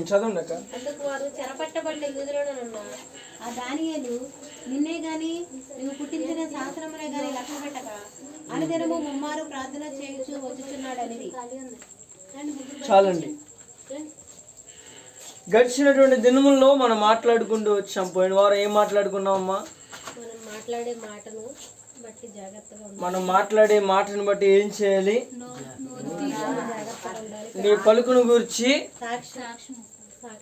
చదవండి అక్క. అందుకు వారు చెరపట్టబడిన యూదులనున్న ఆ దానియేలు నిన్నే గాని నువ్వు పుట్టించిన సంవత్సరమునే గాని లక్ష్య పెట్టక అనుదినము ముమ్మారు ప్రార్థన చేయుచు వచ్చుచున్నాడని. చాలండి. గడిచినటువంటి దినముల్లో మనం మాట్లాడుకుంటూ వచ్చాం. పోయిన వారం ఏం మాట్లాడుకున్నామమ్మా? మనం మాట్లాడే మాటను బట్టి ఏం చేయాలి? నీ పలుకును గురించి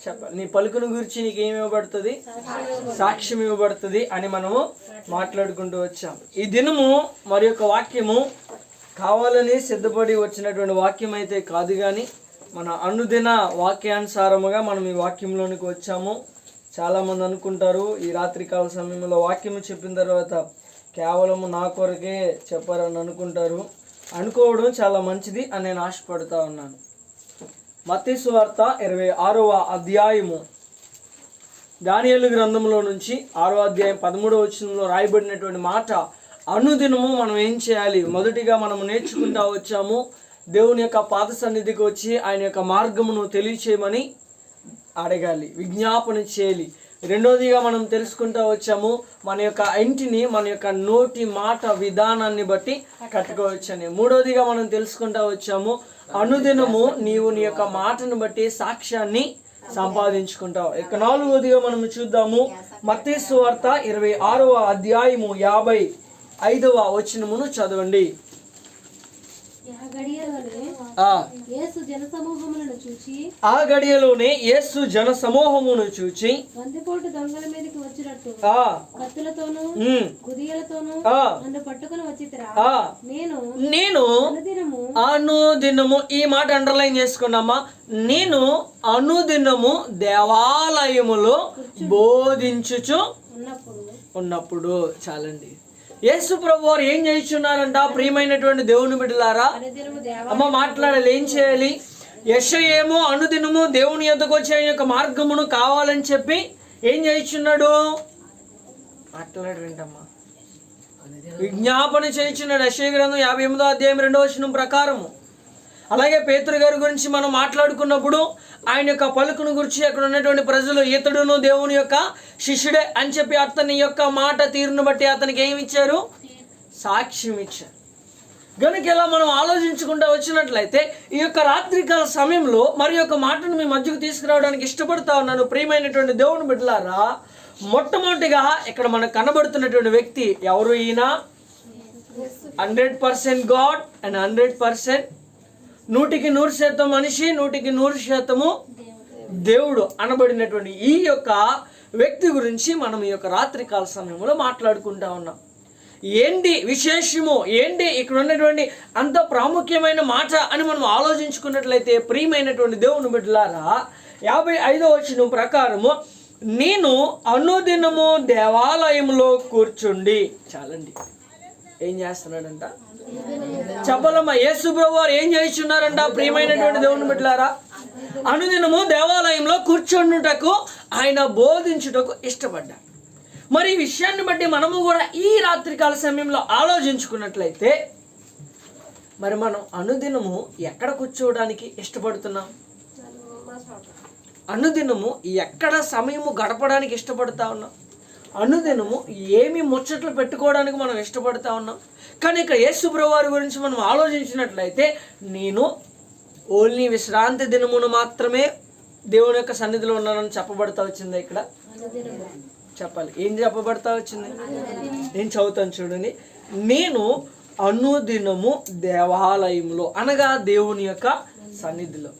చెప్పాలి. నీ పలుకును గురించి నీకు ఏమి ఇవ్వబడుతుంది? సాక్ష్యం ఇవ్వబడుతుంది అని మనము మాట్లాడుకుంటూ వచ్చాం. ఈ దినము మరి యొక్క వాక్యము కావాలని సిద్ధపడి వచ్చినటువంటి వాక్యం అయితే కాదు, కానీ మన అనుదిన వాక్యానుసారముగా మనం ఈ వాక్యంలోనికి వచ్చాము. చాలామంది అనుకుంటారు ఈ రాత్రికాల సమయంలో వాక్యము చెప్పిన తర్వాత కేవలము నా కొరకే చెప్పారని అనుకుంటారు. అనుకోవడం చాలా మంచిది అని నేను ఆశపడుతూ ఉన్నాను. మత్తయి సువార్త 26వ అధ్యాయము దానియేలు గ్రంథంలో నుంచి 6వ అధ్యాయం 13వ వచనంలో రాయబడినటువంటి మాట, అనుదినము మనం ఏం చేయాలి? మొదటిగా మనం నేర్చుకుంటూ వచ్చాము, దేవుని యొక్క పాద సన్నిధికి వచ్చి ఆయన యొక్క మార్గమును తెలియచేయమని అడగాలి, విజ్ఞాపన చేయాలి. రెండోదిగా మనం తెలుసుకుంటూ వచ్చాము, మన యొక్క ఇంటిని మన యొక్క నోటి మాట విధానాన్ని బట్టి కట్టుకోవచ్చని. మూడోదిగా మనం తెలుసుకుంటూ వచ్చాము, అనుదినము నీవు నీ యొక్క మాటను బట్టి సాక్ష్యాన్ని సంపాదించుకుంటావు. ఇక నాలుగోదిగా మనం చూద్దాము, మత్తయి సువార్త 26వ అధ్యాయము 55వ వచనమును చదవండి. ఆ గడియలోనే యేసు జన సమూహమును చూచి బందిపోటు దొంగల మీదకి వచ్చినట్టు కత్తులతోనూ కుదియలతోనూ నన్ను పట్టుకుని వచ్చితిరా. నేను అనుదినము, ఈ మాట అండర్లైన్ చేసుకున్నామా, నేను అనుదినము దేవాలయములో బోధించుచు ఉన్నప్పుడు. చాలండి. యేసు ప్రభు వారు ఏం చేస్తున్నారంట? ప్రియమైనటువంటి దేవుని బిడ్డలారా, అమ్మ మాట్లాడాలి, ఏం చేయాలి? యెషయా ఏమో అనుదినము దేవుని యొద్దకు వచ్చే యొక్క మార్గమును కావాలని చెప్పి ఏం చేస్తున్నాడు? మాట్లాడరేంటమ్మా? విజ్ఞాపన చేయించున్నాడు. యెషయా గ్రంథం 58వ అధ్యాయం 2వ వచనం ప్రకారము. అలాగే పేతురు గారి గురించి మనం మాట్లాడుకున్నప్పుడు ఆయన యొక్క పలుకును గురించి అక్కడ ఉన్నటువంటి ప్రజలు ఇతడును దేవుని యొక్క శిష్యుడే అని చెప్పి అతని యొక్క మాట తీరును బట్టి అతనికి ఏమి ఇచ్చారు? సాక్ష్యం ఇచ్చారు. కనుక ఇలా మనం ఆలోచించుకుంటూ వచ్చినట్లయితే ఈ యొక్క రాత్రికాల సమయంలో మరి యొక్క మాటను మీ మధ్యకు తీసుకురావడానికి ఇష్టపడతా ఉన్నాను. ప్రియమైనటువంటి దేవుని బిడ్డలారా, మొట్టమొదటిగా ఇక్కడ మనకు కనబడుతున్నటువంటి వ్యక్తి ఎవరు? ఈయన 100% గాడ్ అండ్ 100% 100% మనిషి, 100% దేవుడు అనబడినటువంటి ఈ యొక్క వ్యక్తి గురించి మనం ఈ యొక్క రాత్రికాల సమయంలో మాట్లాడుకుంటా ఉన్నాం. ఏంటి విశేషము, ఏంటి ఇక్కడ ఉన్నటువంటి అంత ప్రాముఖ్యమైన మాట అని మనం ఆలోచించుకున్నట్లయితే ప్రియమైనటువంటి దేవుని బిడ్డలారా, 55వ వచనం ప్రకారము, నేను అనుదినము దేవాలయంలో కూర్చుండి. చాలండి. ఏం చేస్తున్నాడంట? చెప్పలమ్మ. యేసు ప్రభువు వారు ఏం చేస్తున్నారంట? ప్రియమైనటువంటి దేవుని బిడ్డలారా, అనుదినము దేవాలయంలో కూర్చుండుటకు, ఆయన బోధించుటకు ఇష్టపడ్డారు. మరి ఈ విషయాన్ని బట్టి మనము కూడా ఈ రాత్రికాల సమయంలో ఆలోచించుకున్నట్లయితే మరి మనం అనుదినము ఎక్కడ కూర్చోవడానికి ఇష్టపడుతున్నాం? అనుదినము ఎక్కడ సమయము గడపడానికి ఇష్టపడతా ఉన్నాం? అనుదినము ఏమి ముచ్చట్లు పెట్టుకోవడానికి మనం ఇష్టపడతా ఉన్నాం? కానీ ఇక్కడ యేసు ప్రభువారి గురించి మనం ఆలోచించినట్లయితే, నేను ఓన్లీ విశ్రాంతి దినమును మాత్రమే దేవుని యొక్క సన్నిధిలో ఉన్నానని చెప్పబడతా వచ్చింది. ఇక్కడ చెప్పాలి, ఏం చెప్పబడతా వచ్చింది? నేను చదువుతాను చూడండి. నేను అనుదినము దేవాలయంలో, అనగా దేవుని యొక్క సన్నిధిలో.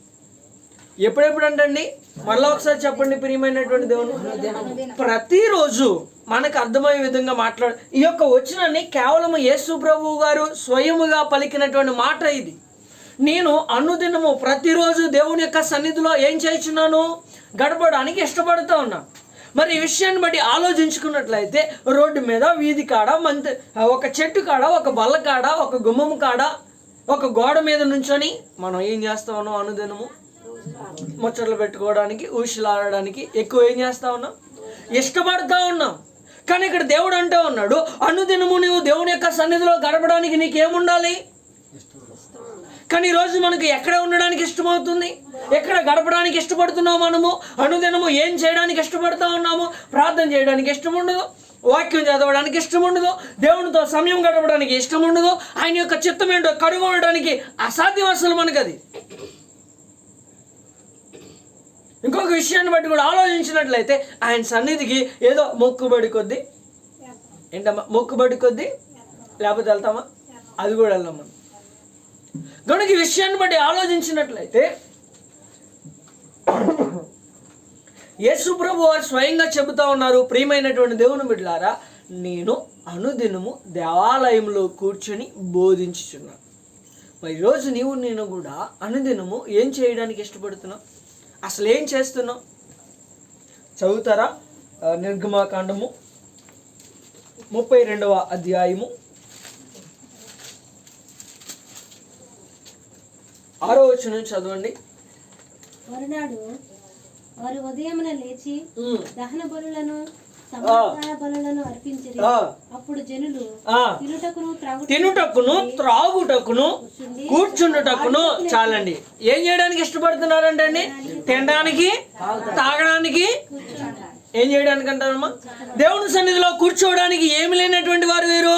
ఎప్పుడెప్పుడు అంటండి? మళ్ళీ ఒకసారి చెప్పండి ప్రియమైనటువంటి దేవుని. ప్రతిరోజు మనకు అర్థమయ్యే విధంగా మాట్లాడు. ఈ యొక్క వచనాన్ని కేవలం యేసు ప్రభువు గారు స్వయముగా పలికినటువంటి మాట ఇది. నేను అనుదినము ప్రతిరోజు దేవుని యొక్క సన్నిధిలో ఏం చేస్తున్నాను? గడపడానికి ఇష్టపడుతూ ఉన్నాను. మరి ఈ విషయాన్ని బట్టి ఆలోచించుకున్నట్లయితే రోడ్డు మీద, వీధి కాడ, ఒక చెట్టు కాడ, ఒక బల్ల కాడ, ఒక గుమ్మం కాడ, ఒక గోడ మీద నుంచొని మనం ఏం చేస్తా ఉన్నాం? అనుదినము ముచ్చట్లు పెట్టుకోవడానికి, ఊషలాడడానికి ఎక్కువ ఏం చేస్తా ఉన్నాం? ఇష్టపడతా ఉన్నాం. కానీ ఇక్కడ దేవుడు అంటూ ఉన్నాడు, అనుదినము నువ్వు దేవుని యొక్క సన్నిధిలో గడపడానికి నీకేముండాలి? కానీ ఈరోజు మనకు ఎక్కడ ఉండడానికి ఇష్టమవుతుంది? ఎక్కడ గడపడానికి ఇష్టపడుతున్నావు మనము? అనుదినము ఏం చేయడానికి ఇష్టపడుతూ ఉన్నాము? ప్రార్థన చేయడానికి ఇష్టం ఉండదు, వాక్యం చదవడానికి ఇష్టం ఉండదు, దేవునితో సమయం గడపడానికి ఇష్టం ఉండదు, ఆయన యొక్క చిత్తం ఏంటో కనుగొనడానికి అసాధ్యం అసలు మనకు అది. ఇంకొక విషయాన్ని బట్టి కూడా ఆలోచించినట్లయితే ఆయన సన్నిధికి ఏదో మొక్కుబడి కొద్దీ, ఏంటమ్మా మొక్కుబడి కొద్దీ లేకపోతే వెళ్తామా? అది కూడా వెళ్ళాం మనం. కనుక ఈ విషయాన్ని బట్టి ఆలోచించినట్లయితే యేసు ప్రభు వారు స్వయంగా చెబుతా ఉన్నారు, ప్రియమైనటువంటి దేవుని బిడ్డలారా, నేను అనుదినము దేవాలయంలో కూర్చొని బోధించుచున్నాను. మరి ఈరోజు నేను కూడా అనుదినము ఏం చేయడానికి ఇష్టపడుతున్నావు? అసలు ఏం చేస్తున్నావు? చదువుతారా? నిర్గమాకాండము 32వ అధ్యాయము 6వ వచనం చదవండి. మరునాడు వారు ఉదయమున లేచి దహన బలులను సమాధాన బలులను అర్పించిరి. అప్పుడు జనులు తినుటకును త్రాగుటకును కూర్చుండుటకును, చాలండి. ఏం చేయడానికి ఇష్టపడుతున్నారంటే అండి? తినడానికి, తాగడానికి, ఏం చేయడానికి అంటారమ్మా? దేవుని సన్నిధిలో కూర్చోవడానికి ఏమి లేనటువంటి వారు వీరు,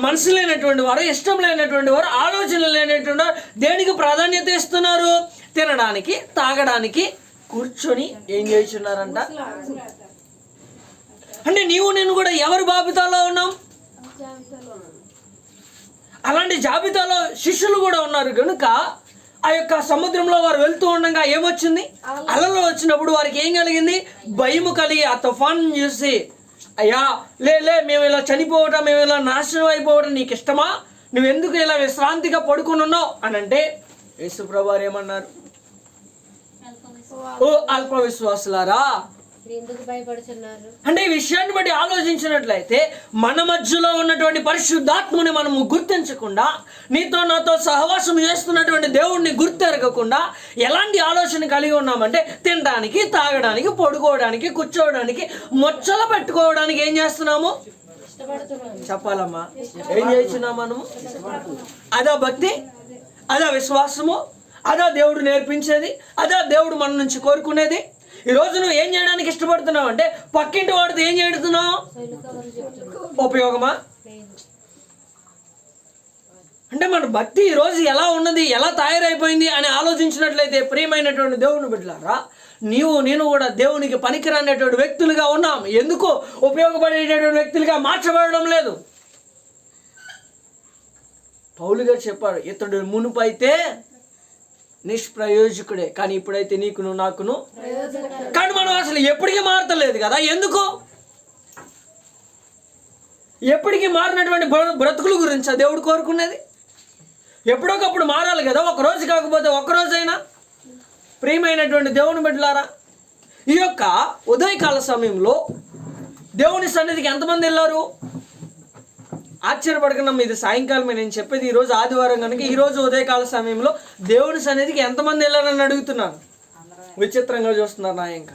మనసు లేనటువంటి వారు, ఇష్టం లేనటువంటి వారు, ఆలోచన లేనటువంటి వారు దేనికి ప్రాధాన్యత ఇస్తున్నారు? తినడానికి, తాగడానికి కూర్చొని ఏం చేస్తున్నారంట అంటే నేను కూడా ఎవరి జాబితాలో ఉన్నాం? అలాంటి జాబితాలో శిష్యులు కూడా ఉన్నారు. కనుక ఆ యొక్క సముద్రంలో వారు వెళ్తూ ఉండగా ఏమొచ్చింది? అలలు వచ్చినప్పుడు వారికి ఏం కలిగింది? భయము కలిగి ఆ తుఫాన్ చూసి, అయ్యా లే మేము ఇలా చనిపోవటం, మేము ఇలా నాశనం అయిపోవటం నీకు ఇష్టమా? నువ్వెందుకు ఇలా విశ్రాంతిగా పడుకుని ఉన్నావు అని అంటే యేసు ప్రభువు వారు ఏమన్నారు? ఓ అల్ప విశ్వాసులారా, ఎందుకు భయపడుతున్నారు? అంటే ఈ విషయాన్ని బట్టి ఆలోచించినట్లయితే మన మధ్యలో ఉన్నటువంటి పరిశుద్ధాత్మని మనము గుర్తించకుండా, నీతో నాతో సహవాసం చేస్తున్నటువంటి దేవుణ్ణి గుర్తెరగకుండా ఎలాంటి ఆలోచన కలిగి ఉన్నామంటే తినడానికి, తాగడానికి, పడుకోవడానికి, కూర్చోవడానికి, మొచ్చలు పెట్టుకోవడానికి ఏం చేస్తున్నాము? చెప్పాలమ్మా, ఏం చేస్తున్నాం మనము? అదా భక్తి? అదా విశ్వాసము? అదా దేవుడు నేర్పించేది? అదా దేవుడు మన నుంచి కోరుకునేది? ఈరోజు నువ్వు ఏం చేయడానికి ఇష్టపడుతున్నావు అంటే పక్కింటి వాడితో ఏం చేస్తున్నావు? ఉపయోగమా? అంటే మన భక్తి ఈరోజు ఎలా ఉన్నది, ఎలా తయారైపోయింది అని ఆలోచించినట్లయితే ప్రియమైనటువంటి దేవుని బిడ్డలారా, నేను కూడా దేవునికి పనికిరానటువంటి వ్యక్తులుగా ఉన్నాం. ఎందుకు ఉపయోగపడేటటువంటి వ్యక్తులుగా మార్చబడడం లేదు? పౌలు గారు చెప్పారు, ఇతడు మునుపు అయితే నిష్ప్రయోజకుడే, కానీ ఇప్పుడైతే నీకును నాకును. కానీ మనం అసలు ఎప్పటికీ మారతలేదు కదా. ఎందుకు? ఎప్పటికీ మారినటువంటి బ్రతుకుల గురించి దేవుడు కోరుకునేది. ఎప్పుడొకప్పుడు మారాలి కదా, ఒకరోజు కాకపోతే ఒక్కరోజైనా. ప్రియమైనటువంటి దేవుని బిడ్డలారా, ఈ యొక్క ఉదయకాల సమయంలో దేవుని సన్నిధికి ఎంతమంది వెళ్ళారు? ఆశ్చర్యపడకన్నా, ఇది సాయంకాలమే నేను చెప్పేది. ఈరోజు ఆదివారం కనుక ఈరోజు ఉదయకాల సమయంలో దేవుని సన్నిధికి ఎంతమంది వెళ్ళారని అడుగుతున్నాను. విచిత్రంగా చూస్తున్నారు. నా ఇంకా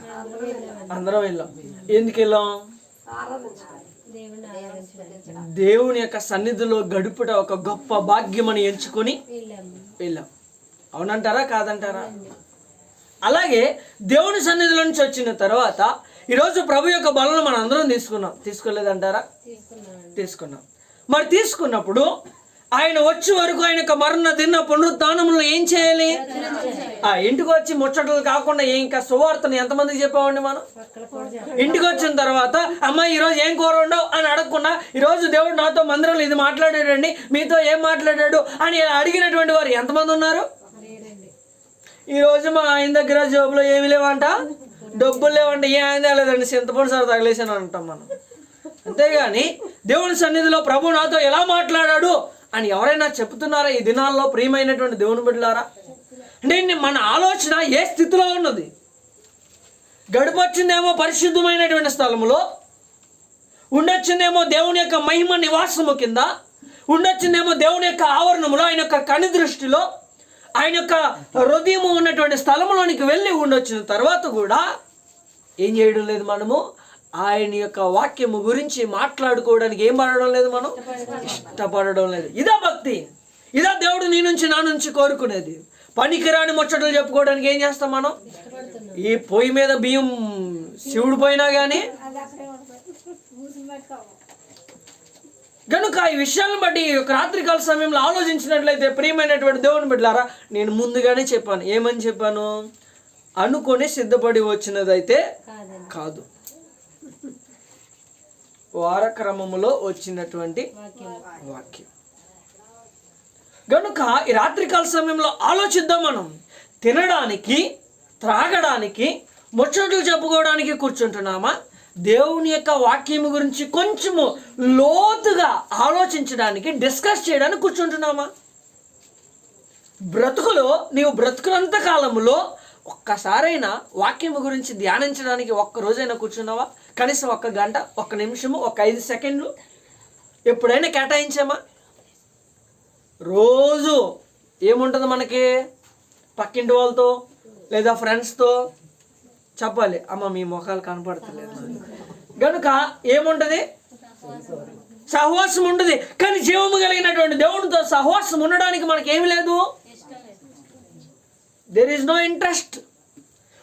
అందరం వెళ్ళాం. ఎందుకు వెళ్ళాం? దేవుని యొక్క సన్నిధిలో గడుపుట ఒక గొప్ప భాగ్యం అని ఎంచుకొని వెళ్ళాం. అవునంటారా కాదంటారా? అలాగే దేవుని సన్నిధిలో నుంచి వచ్చిన తర్వాత ఈరోజు ప్రభు యొక్క బలను మనం అందరం తీసుకున్నాం. తీసుకోలేదంటారా? తీసుకున్నాం. మరి తీసుకున్నప్పుడు ఆయన వచ్చే వరకు ఆయన యొక్క మరణ దిన పునరుత్థానంలో ఏం చేయాలి? ఇంటికి వచ్చి ముచ్చటలు కాకుండా ఇంకా సువార్తను ఎంతమందికి చెప్పామండి మనం? ఇంటికి వచ్చిన తర్వాత అమ్మ ఈరోజు ఏం కూర ఉండవు అని అడగకుండా, ఈరోజు దేవుడు నాతో మందిరంలో ఇది మాట్లాడాడండి, మీతో ఏం మాట్లాడాడు అని అడిగినటువంటి వారు ఎంతమంది ఉన్నారు? ఈరోజు మా ఆయన దగ్గర జోబులో ఏమి లేవంట, డబ్బులు లేవంట. ఏ ఆయన లేదండి, చింతపండు సార్ తగిలేసాను అంటాం మనం. అంతేగాని దేవుని సన్నిధిలో ప్రభు నాతో ఎలా మాట్లాడాడు అని ఎవరైనా చెప్తున్నారా ఈ దినాల్లో? ప్రియమైనటువంటి దేవుని బిడ్డలారా, అంటే మన ఆలోచన ఏ స్థితిలో ఉన్నది? గడిపొచ్చిందేమో పరిశుద్ధమైనటువంటి స్థలములో, ఉండొచ్చిందేమో దేవుని యొక్క మహిమ నివాసము కింద, ఉండొచ్చిందేమో దేవుని యొక్క ఆవరణములో, ఆయన యొక్క కని దృష్టిలో, ఆయన యొక్క హృదయము ఉన్నటువంటి స్థలంలోనికి వెళ్ళి ఉండొచ్చిన తర్వాత కూడా ఏం చేయడం లేదు మనము? ఆయన యొక్క వాక్యము గురించి మాట్లాడుకోవడానికి ఏం పడడం లేదు, మనం ఇష్టపడడం లేదు. ఇదా భక్తి, ఇదా దేవుడు నీ నుంచి నా నుంచి కోరుకునేది. పనికిరాని ముచ్చట్లు చెప్పుకోవడానికి ఏం చేస్తాం మనం? ఈ పొయ్యి మీద బియ్యం శివుడు పోయినా కానీ కనుక ఈ విషయాలను బట్టి ఈ యొక్క రాత్రికాల సమయంలో ఆలోచించినట్లయితే ప్రియమైనటువంటి దేవుని బిడ్డలారా, నేను ముందుగానే చెప్పాను. ఏమని చెప్పాను? అనుకొని సిద్ధపడి వచ్చినదైతే కాదు, వారక్రమములో వచ్చినటువంటి వాక్యం. కనుక ఈ రాత్రికాల సమయంలో ఆలోచిద్దాం. మనం తినడానికి, త్రాగడానికి, ముచ్చట్లు చెప్పుకోవడానికి కూర్చుంటున్నామా? దేవుని యొక్క వాక్యం గురించి కొంచెము లోతుగా ఆలోచించడానికి, డిస్కస్ చేయడానికి కూర్చుంటున్నామా? బ్రతుకులో నీవు బ్రతుకునంత కాలంలో ఒక్కసారైనా వాక్యం గురించి ధ్యానించడానికి ఒక్క రోజైనా కూర్చున్నావా? కనీసం 1 గంట, 1 నిమిషము, 5 సెకండ్లు ఎప్పుడైనా కేటాయించామా? రోజు ఏముంటుంది మనకి? పక్కింటి వాళ్ళతో లేదా ఫ్రెండ్స్తో చెప్పాలి, అమ్మ మీ ముఖాలు కనపడతలేదు కనుక ఏముంటుంది? సహవాసం ఉంటుంది. కానీ జీవము కలిగినటువంటి దేవునితో సహవాసం ఉండడానికి మనకేమి లేదు. There is no interest.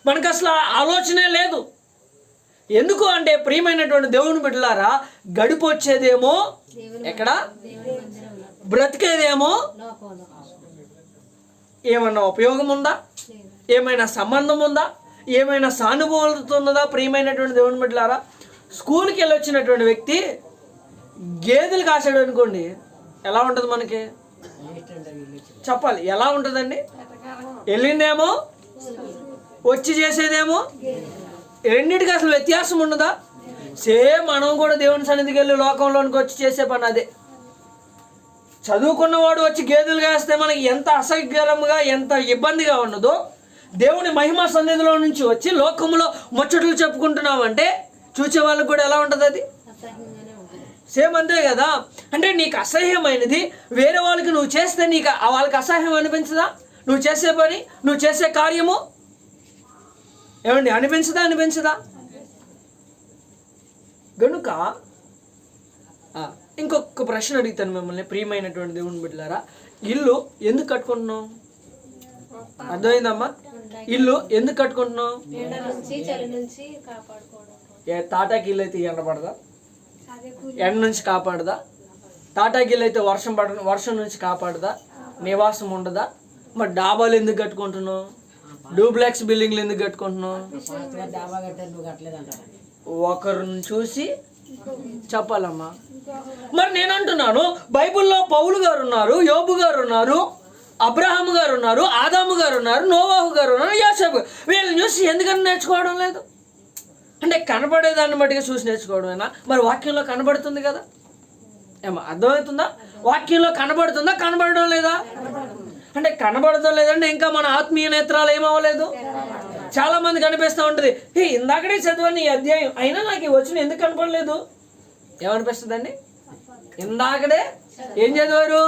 మనకు అసలు ఆలోచనే లేదు. ఎందుకు అంటే ప్రియమైనటువంటి దేవుని బిడ్డలారా, గడిపి వచ్చేదేమో ఎక్కడ, బ్రతికేదేమో ఏమన్నా ఉపయోగం ఉందా? ఏమైనా సంబంధం ఉందా? ఏమైనా సానుభూతి ఉన్నదా? ప్రియమైనటువంటి దేవుని బిడ్డలారా, స్కూల్కి వెళ్ళి వచ్చినటువంటి వ్యక్తి గేదెలు కాసాడు అనుకోండి, ఎలా ఉంటుంది మనకి? చెప్పాలి, ఎలా ఉంటుందండి? వెళ్ళిందేమో, వచ్చి చేసేదేమో, రెండింటికి అసలు వ్యత్యాసం ఉండదా? సేమ్ మనం కూడా దేవుని సన్నిధికి వెళ్ళి లోకంలోనికి వచ్చి చేసే పని అదే. చదువుకున్నవాడు వచ్చి గేదెలు కాస్తే మనకి ఎంత అసహ్యకరంగా, ఎంత ఇబ్బందిగా ఉన్నదో, దేవుని మహిమ సన్నిధిలో నుంచి వచ్చి లోకంలో ముచ్చట్లు చెప్పుకుంటున్నామంటే చూసే వాళ్ళకి కూడా ఎలా ఉంటుంది? అది సేమ్ అంతే కదా. అంటే నీకు అసహ్యమైనది వేరే వాళ్ళకి నువ్వు చేస్తే నీకు వాళ్ళకి అసహ్యం అనిపించదా? నువ్వు చేసే పని, నువ్వు చేసే కార్యము ఏమండి అనిపించదా? గనుక ఇంకొక ప్రశ్న అడుగుతాను మిమ్మల్ని, ప్రియమైనటువంటి దేవుని బిడ్డలారా. ఇల్లు ఎందుకు కట్టుకుంటున్నాం? అర్థమైందమ్మా? ఇల్లు ఎందుకు కట్టుకుంటున్నాం? తాటాకి ఇల్లు అయితే ఎండ పడదా? ఎండ నుంచి కాపాడదా? తాటాకి ఇల్లు అయితే వర్షం నుంచి కాపాడదా? నివాసం ఉండదా? మరి డాబాలు ఎందుకు కట్టుకుంటున్నాం? డూప్లెక్స్ బిల్డింగ్లు ఎందుకు కట్టుకుంటున్నాం? ఒకరిని చూసి చెప్పాలమ్మా. మరి నేను అంటున్నాను, బైబిల్లో పౌలు గారు ఉన్నారు, యోబు గారు ఉన్నారు, అబ్రహాము గారు ఉన్నారు, ఆదాము గారు ఉన్నారు, నోవాహు గారు ఉన్నారు, యోసేపు. వీళ్ళని చూసి ఎందుకని నేర్చుకోవడం లేదు? అంటే కనపడేదాన్ని బట్టిగా చూసి నేర్చుకోవడమేనా? మరి వాక్యంలో కనబడుతుంది కదా. ఏమో అర్థమవుతుందా? వాక్యంలో కనబడుతుందా, కనబడడం లేదా? అంటే కనబడడం లేదంటే ఇంకా మన ఆత్మీయ నేత్రాలు ఏమవ్వలేదు. చాలా మంది కనిపిస్తూ ఉంటుంది, ఇందాకడే చదివాను ఈ అధ్యాయం, అయినా నాకు ఈ వచనం ఎందుకు కనపడలేదు? ఏమనిపిస్తుందండి? ఇందాకడే ఏం చదివారు?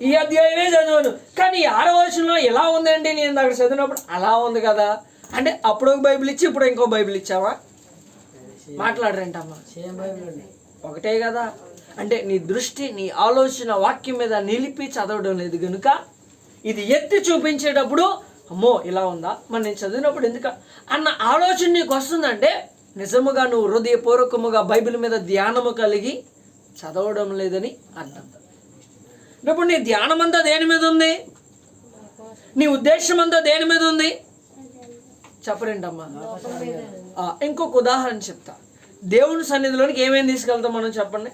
ఈ అధ్యాయమే చదివాను, కానీ 6వ వచనంలో ఎలా ఉందండి? నేను ఇందాక చదివినప్పుడు అలా ఉంది కదా. అంటే అప్పుడు ఒక బైబిల్ ఇచ్చి ఇప్పుడు ఇంకో బైబిల్ ఇచ్చావా? మాట్లాడరేంటమ్మా? ఒకటే కదా. అంటే నీ దృష్టి, నీ ఆలోచన వాక్యం మీద నిలిపి చదవడం లేదు కనుక ఇది ఎత్తి చూపించేటప్పుడు అమ్మో ఇలా ఉందా, మరి నేను చదివినప్పుడు ఎందుకు అన్న ఆలోచన నీకు వస్తుందంటే నిజముగా నువ్వు హృదయపూర్వకముగా బైబిల్ మీద ధ్యానము కలిగి చదవడం లేదని అర్థం. ఇప్పుడు నీ ధ్యానం అంతా దేని మీద ఉంది? నీ ఉద్దేశం అంతా దేని మీద ఉంది? చెప్పరేంటమ్మా? ఇంకొక ఉదాహరణ చెప్తా. దేవుని సన్నిధిలోనికి ఏమేమి తీసుకెళ్తాం మనం చెప్పండి?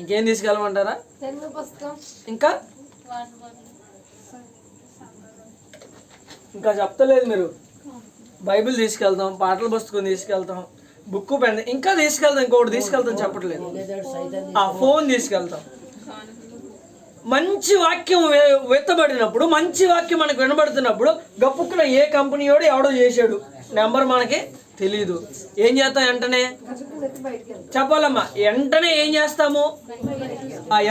ఇంకేం తీసుకెళ్ళమంటారా? ఇంకా చెప్తలేదు మీరు. బైబిల్ తీసుకెళ్తాం, పాటల పుస్తకం తీసుకెళ్తాం, బుక్ పెన్ ఇంకా తీసుకెళ్తాం, ఇంకొకటి తీసుకెళ్తాం చెప్పట్లేదు, ఫోన్ తీసుకెళ్తాం. మంచి వాక్యం వెత్తబడినప్పుడు, మంచి వాక్యం మనకు వినబడుతున్నప్పుడు గప్పుక్కున ఏ కంపెనీయోడు ఎవడో చేశాడు నెంబర్ మనకి తెలీదు. ఏం చేస్తాం? వెంటనే చెప్పాలమ్మా, వెంటనే ఏం చేస్తాము?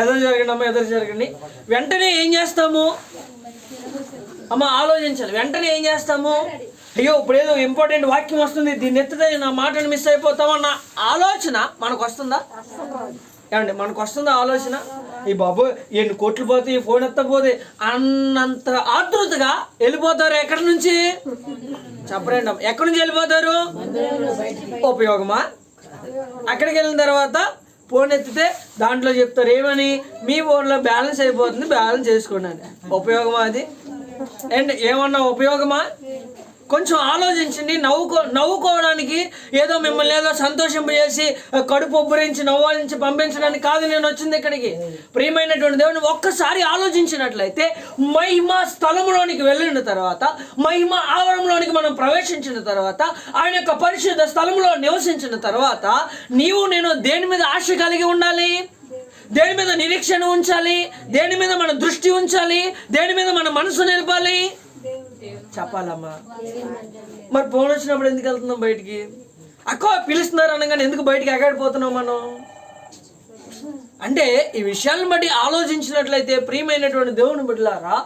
ఎదురు జరగండి అమ్మ, ఎదురు జరగండి. వెంటనే ఏం చేస్తాము అమ్మ? ఆలోచించాలి. వెంటనే ఏం చేస్తాము? అయ్యో ఇప్పుడు ఏదో ఇంపార్టెంట్ వాక్యం వస్తుంది, దీన్ని ఎత్తుతే నా మాటను మిస్ అయిపోతామన్న ఆలోచన మనకు వస్తుందా? ఏమండి మనకు వస్తుందా ఆలోచన? ఈ బాబు ఎన్ని కోట్లు పోతే ఈ ఫోన్ ఎత్తపోతే అన్నంత ఆతృతగా వెళ్ళిపోతారు. ఎక్కడి నుంచి చెప్పరండి, ఎక్కడి నుంచి వెళ్ళిపోతారు? ఉపయోగమా? అక్కడికి వెళ్ళిన తర్వాత ఫోన్ ఎత్తితే దాంట్లో చెప్తారు ఏమని, మీ ఫోన్లో బ్యాలెన్స్ అయిపోతుంది, బ్యాలెన్స్ చేసుకోండి అని. ఉపయోగమా అది? అండ్ ఏమన్నా ఉపయోగమా? కొంచెం ఆలోచించండి. నవ్వుకోవడానికి ఏదో మిమ్మల్ని ఏదో సంతోషింపజేసి కడుపు ఉబ్బరించి నవ్వాలించి పంపించడానికి కాదు నేను వచ్చింది ఇక్కడికి. ప్రియమైనటువంటి దేవుని ఒక్కసారి ఆలోచించినట్లయితే మహిమ స్థలంలోనికి వెళ్ళిన తర్వాత, మహిమ ఆవరణలోనికి మనం ప్రవేశించిన తర్వాత, ఆయన యొక్క పరిశుద్ధ స్థలంలో నివసించిన తర్వాత నీవు నేను దేని మీద ఆశ కలిగి ఉండాలి? దేని మీద నిరీక్షణ ఉంచాలి? దేని మీద మన దృష్టి ఉంచాలి? దేని మీద మన మనసు నిలపాలి? చెప్పాలమ్మా. మరి ఫోన్ వచ్చినప్పుడు ఎందుకు వెళ్తున్నాం బయటికి? అక్క పిలుస్తున్నారు అనగానే ఎందుకు బయటికి ఎగడిపోతున్నాం మనం? అంటే ఈ విషయాలను బట్టి ఆలోచించినట్లయితే ప్రియమైనటువంటి దేవుని బిడ్డలారా,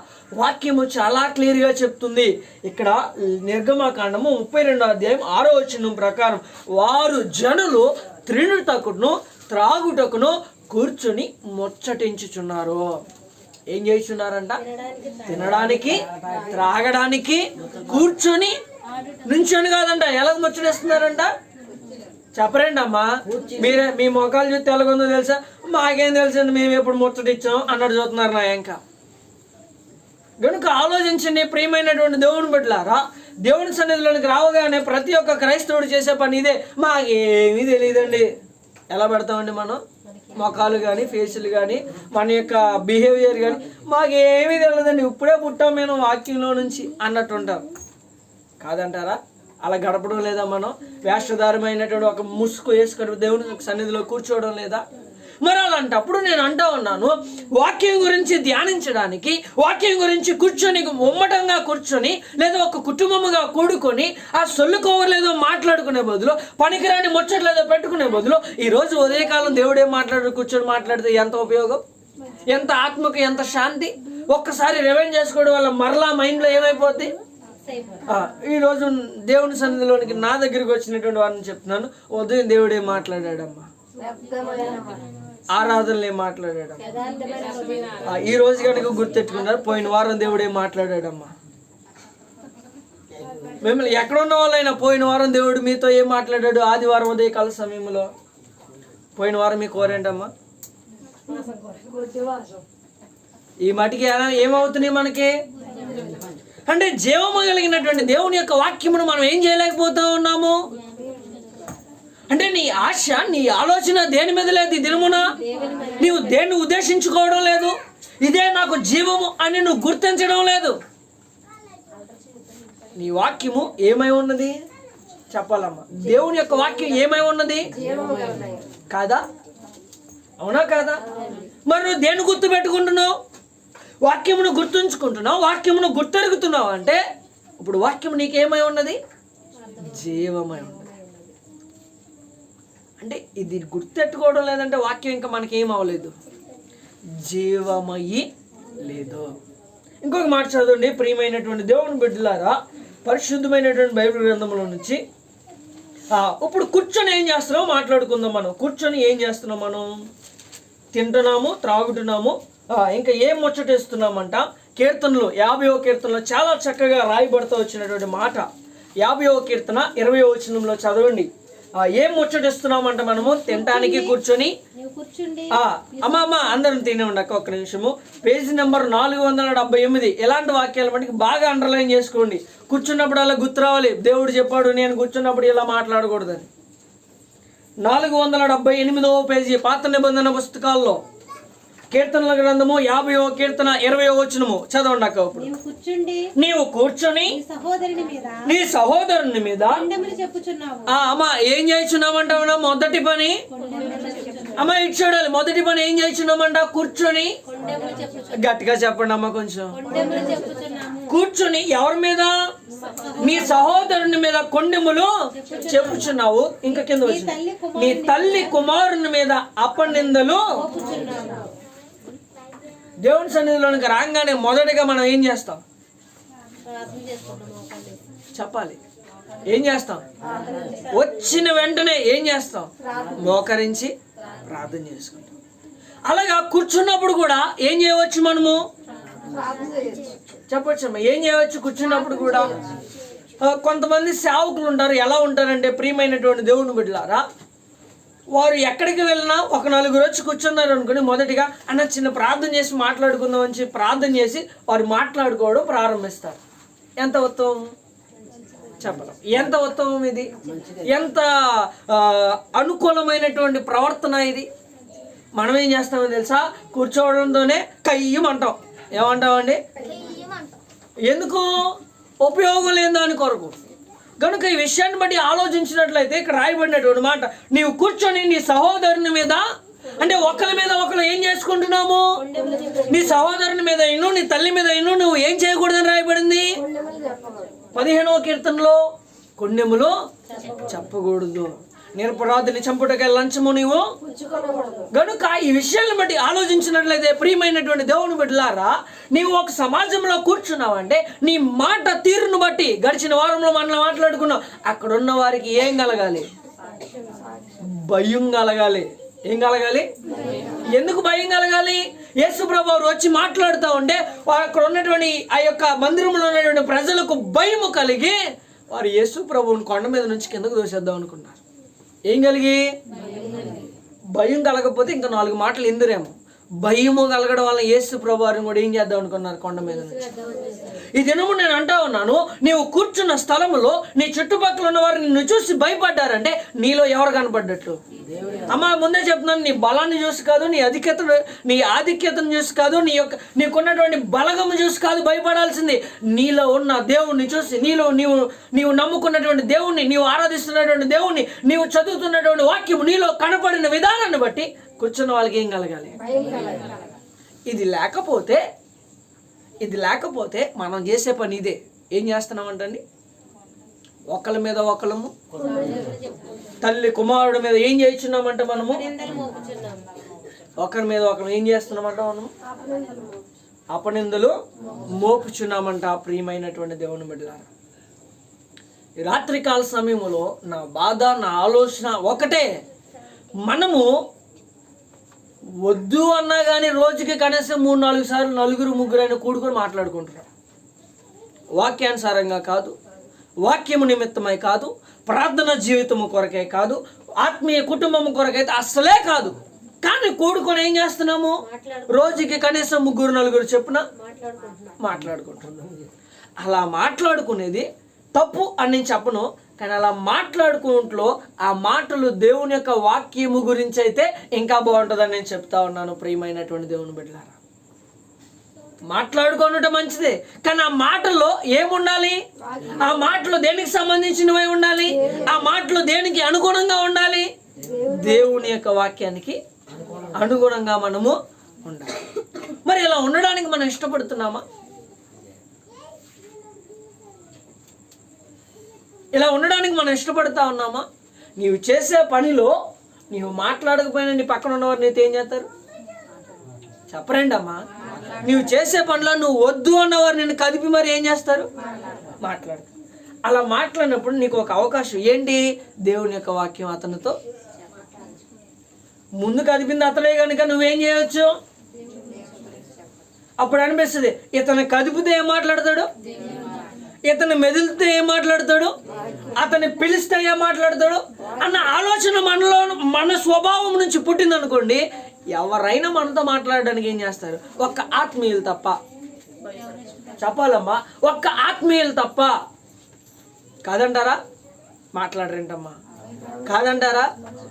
వాక్యము చాలా క్లియర్గా చెప్తుంది. ఇక్కడ నిర్గమకాండము 32వ అధ్యాయం 6వ వచనం ప్రకారం వారు జనులు త్రాగుటకును త్రాగుటకును కూర్చొని ముచ్చటించుచున్నారు. ఏం చేస్తున్నారంట? తినడానికి త్రాగడానికి కూర్చొని, నుంచొని కాదంట. ఎలా ముచ్చటిస్తున్నారంట? చెప్పరండి అమ్మా. మీరే మీ మొఖాలు చూస్తే ఎలాగుందో తెలుసా? మాకేం తెలుసండి, మేము ఎప్పుడు ముచ్చటిచ్చాం అన్నట్టు చూస్తున్నారు నా ఇంకా. కనుక ఆలోచించండి ప్రియమైనటువంటి దేవుని బిడ్డలారా, దేవుని సన్నిధిలోనికి రావగానే ప్రతి ఒక్క క్రైస్తవుడు చేసే పని ఇదే. మాకేమీ తెలియదండి. ఎలా పెడతామండి మనం? మొఖాలు కానీ, ఫేసులు కానీ, మన యొక్క బిహేవియర్ కానీ మాకేమీ తెలియదండి, ఇప్పుడే పుట్టాం మేము వాక్యంలో నుంచి అన్నట్టు ఉంటాం. కాదంటారా? అలా గడపడం లేదా? మనం వేషధారమైనటువంటి ఒక ముసుగు వేసుకొని దేవుని సన్నిధిలో కూర్చోవడం లేదా? మరి అలాంటప్పుడు నేను అంటా ఉన్నాను, వాక్యం గురించి ధ్యానించడానికి, వాక్యం గురించి కూర్చొని ఉమ్మటంగా కూర్చొని లేదా ఒక కుటుంబముగా కూడుకొని ఆ సొల్లు కోవలేదో మాట్లాడుకునే బదులు, పనికిరాని ముచ్చట్లేదో పెట్టుకునే బదులు ఈరోజు ఉదయకాలం దేవుడే కూర్చొని మాట్లాడితే ఎంత ఉపయోగం, ఎంత ఆత్మకు ఎంత శాంతి. ఒక్కసారి రివైండ్ చేసుకోవడం వల్ల మరలా మైండ్లో ఏమైపోద్ది? ఈరోజు దేవుని సన్నిధిలోనికి నా దగ్గరికి వచ్చినటువంటి వారిని చెప్తున్నాను, ఉదయం దేవుడే మాట్లాడాడమ్మా, ఆరాధనలు ఏం మాట్లాడాడమ్మా. ఈ రోజు కనుక గుర్తెట్టుకున్నారు, పోయిన వారం దేవుడే మాట్లాడాడమ్మా. మిమ్మల్ని ఎక్కడున్న వాళ్ళైనా పోయిన వారం దేవుడు మీతో ఏం మాట్లాడాడు? ఆదివారం ఉదయకాల సమయంలో. పోయిన వారం మీ కోరేంటమ్మా? ఈ మటికి ఏమవుతున్నాయి మనకి? అంటే జీవము కలిగినటువంటి దేవుని యొక్క వాక్యమును మనం ఏం చేయలేకపోతా ఉన్నాము? అంటే నీ ఆశ, నీ ఆలోచన దేని మీద లేదు? ఈ దినమున నీవు దేన్ని ఉద్దేశించుకోవడం లేదు. ఇదే నాకు జీవము అని నువ్వు గుర్తించడం లేదు. నీ వాక్యము ఏమై ఉన్నది? చెప్పాలమ్మా. దేవుని యొక్క వాక్యం ఏమై ఉన్నది? కాదా? అవునా కాదా? మరి నువ్వు దేన్ని గుర్తు పెట్టుకుంటున్నావు? వాక్యమును గుర్తుంచుకుంటున్నావు, వాక్యమును గుర్తెరుగుతున్నావు అంటే ఇప్పుడు వాక్యం నీకేమై ఉన్నది? జీవమై ఉన్నది. అంటే ఇది గుర్తెట్టుకోవడం లేదంటే వాక్యం ఇంకా మనకేం అవ్వలేదు, జీవమయ్యి లేదు. ఇంకొక మాట చదవండి ప్రియమైనటువంటి దేవుని బిడ్డలారా, పరిశుద్ధమైనటువంటి బైబిల్ గ్రంథంలో నుంచి. ఇప్పుడు కూర్చొని ఏం చేస్తున్నామో మాట్లాడుకుందాం. మనం కూర్చొని ఏం చేస్తున్నాం? మనం తింటున్నాము, త్రాగుతున్నాము, ఇంకా ఏం ముచ్చటేస్తున్నామంట. కీర్తనలు 50వ కీర్తనలో చాలా చక్కగా రాయబడుతూ వచ్చినటువంటి మాట. 50వ కీర్తన 20వ వచనంలో చదవండి. ఏం ముచ్చటిస్తున్నామంట? మనము తినడానికి కూర్చొని. అమ్మ అందరం తినే ఉండక ఒక్క నిమిషము. Page number 478. ఎలాంటి వాక్యాలు మనకి బాగా అండర్లైన్ చేసుకోండి. కూర్చున్నప్పుడు అలా గుర్తు రావాలి, దేవుడు చెప్పాడు నేను కూర్చున్నప్పుడు ఇలా మాట్లాడకూడదని. 478వ పేజీ పాత నిబంధన పుస్తకాల్లో కీర్తనల గ్రంథము 50వ కీర్తన 20వ వచనము చదవండి అక్క. నీవు కూర్చొని నీ సహోదరుని మీద అమ్మా ఏం చేస్తున్నామంటావు? మొదటి పని అమ్మ ఇటు చూడాలి. మొదటి పని ఏం చేస్తున్నామంట? కూర్చొని. గట్టిగా చెప్పండి అమ్మ కొంచెం. కూర్చొని ఎవరి మీద? నీ సహోదరుని మీద కొండెములు చెప్పుచున్నావు. ఇంకా కింద వచ్చి నీ తల్లి కుమారుని మీద అపనిందలు. దేవుని సన్నిధిలోనికి రాగానే మొదటిగా మనం ఏం చేస్తాం? చెప్పాలి. ఏం చేస్తాం? వచ్చిన వెంటనే ఏం చేస్తాం? మోకరించి ప్రార్థన చేసుకుంటాం. అలాగా కూర్చున్నప్పుడు కూడా ఏం చేయవచ్చు మనము? చెప్పొచ్చమ్మా, ఏం చేయవచ్చు కూర్చున్నప్పుడు కూడా? కొంతమంది సేవకులు ఉంటారు, ఎలా ఉంటారంటే ప్రియమైనటువంటి దేవుని బిడ్డలారా, వారు ఎక్కడికి వెళ్ళినా ఒక నలుగురు వచ్చి కూర్చున్నారు అనుకుని మొదటిగా అన్న చిన్న ప్రార్థన చేసి మాట్లాడుకుందాం అని చెప్పి ప్రార్థన చేసి వారు మాట్లాడుకోవడం ప్రారంభిస్తారు. ఎంత ఉత్తమం చెప్పలేం. ఎంత ఉత్తమం ఇది! ఎంత అనుకూలమైనటువంటి ప్రవర్తన ఇది! మనం ఏం చేస్తామో తెలుసా? కూర్చోవడంతోనే కయ్యం అంటాం. ఏమంటామండి? ఎందుకు? ఉపయోగం లేని దాని కొరకు. కనుక ఈ విషయాన్ని బట్టి ఆలోచించినట్లయితే ఇక్కడ రాయబడినటువంటి మాట, నీవు కూర్చొని నీ సహోదరుని మీద, అంటే ఒకరి మీద ఒకరు ఏం చేసుకుంటున్నాము? నీ సహోదరుని మీద ఇన్ను, నీ తల్లి మీద ఇన్ను, నువ్వు ఏం చేయకూడదని రాయబడింది 15వ కీర్తనలో. కొండెములు చెప్పకూడదు, నిరపరాధిని చంపుటకే లంచము నీవు. గనుక ఈ విషయాలను బట్టి ఆలోచించినట్లయితే ప్రియమైనటువంటి దేవుని బిడ్డలారా, నీవు ఒక సమాజంలో కూర్చున్నావంటే నీ మాట తీరును బట్టి, గడిచిన వారంలో మనం మాట్లాడుకున్నాం, అక్కడ ఉన్న వారికి ఏం కలగాలి? భయం కలగాలి. ఏం కలగాలి? ఎందుకు భయం కలగాలి? యేసు ప్రభువు వచ్చి మాట్లాడుతూ ఉంటే అక్కడ ఉన్నటువంటి ఆ యొక్క మందిరంలో ఉన్నటువంటి ప్రజలకు భయము కలిగి వారు యేసు ప్రభువుని కొండ మీద నుంచి కిందకు దోసేద్దాం అనుకున్నారు. ఏం కలిగి? భయం కలగకపోతే ఇంకా 4 మాటలు ఎందురేమో. భయము కలగడం వల్ల యేసు ప్రభువారిని కూడా ఏం చేద్దాం అనుకున్నారు? కొండ మీద నుంచి. ఈ దినము నేను అంటా ఉన్నాను, నీవు కూర్చున్న స్థలములో నీ చుట్టుపక్కల ఉన్న వారు నిన్ను చూసి భయపడ్డారంటే నీలో ఎవరు కనపడ్డట్లు? అమ్మా, ముందే చెప్తున్నాను, నీ బలాన్ని చూసి కాదు, నీ ఆధిక్యతను చూసి కాదు, నీకున్నటువంటి బలగము చూసి కాదు భయపడాల్సింది. నీలో ఉన్న దేవుణ్ణి చూసి, నీవు నమ్ముకున్నటువంటి దేవుణ్ణి, నీవు ఆరాధిస్తున్నటువంటి దేవుణ్ణి, నీవు చదువుతున్నటువంటి వాక్యము నీలో కనపడిన విధానాన్ని బట్టి కూర్చున్న వాళ్ళకి ఏం కలగాలి? ఇది లేకపోతే మనం చేసే పని ఇదే. ఏం చేస్తున్నామంటండి? ఒకళ్ళ మీద ఒకళ్ళము, తల్లి కుమారుడి మీద ఏం చేయించున్నామంట మనము? ఒకరి మీద ఒకరు ఏం చేస్తున్నామంట మనము? అపనిందలు మోపుచున్నామంట. ప్రియమైనటువంటి దేవుని బిడ్డలారా, ఈ రాత్రికాల సమయంలో నా బాధ, నా ఆలోచన ఒకటే, మనము వద్దు అన్నా కానీ రోజుకి కనీసం 3-4 సార్లు నలుగురు ముగ్గురైనా కూడుకొని మాట్లాడుకుంటున్నాం. వాక్యానుసారంగా కాదు, వాక్యము నిమిత్తమై కాదు, ప్రార్థన జీవితము కొరకే కాదు, ఆత్మీయ కుటుంబం కొరకైతే అస్సలే కాదు. కానీ కూడుకొని ఏం చేస్తున్నాము? రోజుకి కనీసం 3-4 చెప్పున మాట్లాడుకుంటున్నాం. అలా మాట్లాడుకునేది తప్పు అని నేను చెప్పను, కానీ అలా మాట్లాడుకుంటూ ఆ మాటలు దేవుని యొక్క వాక్యము గురించి అయితే ఇంకా బాగుంటుందని నేను చెప్తా ఉన్నాను. ప్రియమైనటువంటి దేవుని బిడ్డలారా, మాట్లాడుకోవడం మంచిదే, కానీ ఆ మాటల్లో ఏముండాలి? ఆ మాటలు దేనికి సంబంధించినవై ఉండాలి? ఆ మాటలు దేనికి అనుగుణంగా ఉండాలి? దేవుని యొక్క వాక్యానికి అనుగుణంగా మనము ఉండాలి. మరి ఇలా ఉండడానికి మనం ఇష్టపడుతున్నామా? ఇలా ఉండడానికి మనం ఇష్టపడతా ఉన్నామా? నీవు చేసే పనిలో నీవు మాట్లాడకపోయినా నీ పక్కన ఉన్నవారు నీతో ఏం చేస్తారు? చెప్పరండి అమ్మా. నీవు చేసే పనిలో నువ్వు వద్దు అన్నవారు నిన్ను కదిపి మరి ఏం చేస్తారు? మాట్లాడతారు. అలా మాట్లాడినప్పుడు నీకు ఒక అవకాశం ఏంటి? దేవుని యొక్క వాక్యం అతనితో ముందు కదిపింది అతనే కనుక నువ్వేం చేయవచ్చు? అప్పుడు అనిపిస్తుంది, ఇతను కదిపితే ఏం మాట్లాడతాడు, ఇతను మెదిలితే ఏం మాట్లాడతాడు, అతన్ని పిలిస్తే ఏం మాట్లాడతాడు అన్న ఆలోచన మన స్వభావం నుంచి పుట్టిందనుకోండి, ఎవరైనా మనతో మాట్లాడడానికి ఏం చేస్తారు? ఒక్క ఆత్మీయులు తప్ప. చెప్పాలమ్మా, ఒక్క ఆత్మీయులు తప్ప. కాదంటారా? మాట్లాడరేంటమ్మా? కాదంటారా?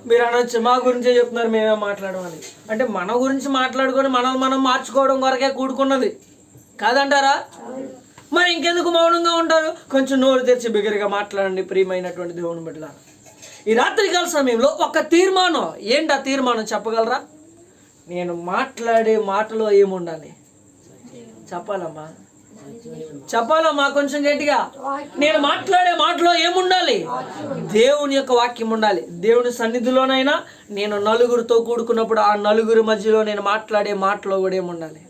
మీరు అనొచ్చు, మా గురించే చెప్తున్నారు, మేమే మాట్లాడమని. అంటే మన గురించి మాట్లాడుకొని మనల్ని మనం మార్చుకోవడం కొరకే కూడుకున్నది. కాదంటారా? మరి ఇంకెందుకు మౌనంగా ఉంటారు? కొంచెం నోరు తెరిచి బిగ్గరగా మాట్లాడండి ప్రియమైనటువంటి దేవుని బిడ్డలారా. ఈ రాత్రికాల సమయంలో ఒక తీర్మానం. ఏంటి ఆ తీర్మానం చెప్పగలరా? నేను మాట్లాడే మాటలో ఏముండాలి? చెప్పాలమ్మా, చెప్పాలమ్మా కొంచెం గట్టిగా. నేను మాట్లాడే మాటలో ఏముండాలి? దేవుని యొక్క వాక్యం ఉండాలి. దేవుని సన్నిధిలోనైనా నేను నలుగురితో కూడుకున్నప్పుడు ఆ నలుగురి మధ్యలో నేను మాట్లాడే మాటలో కూడా ఏముండాలి?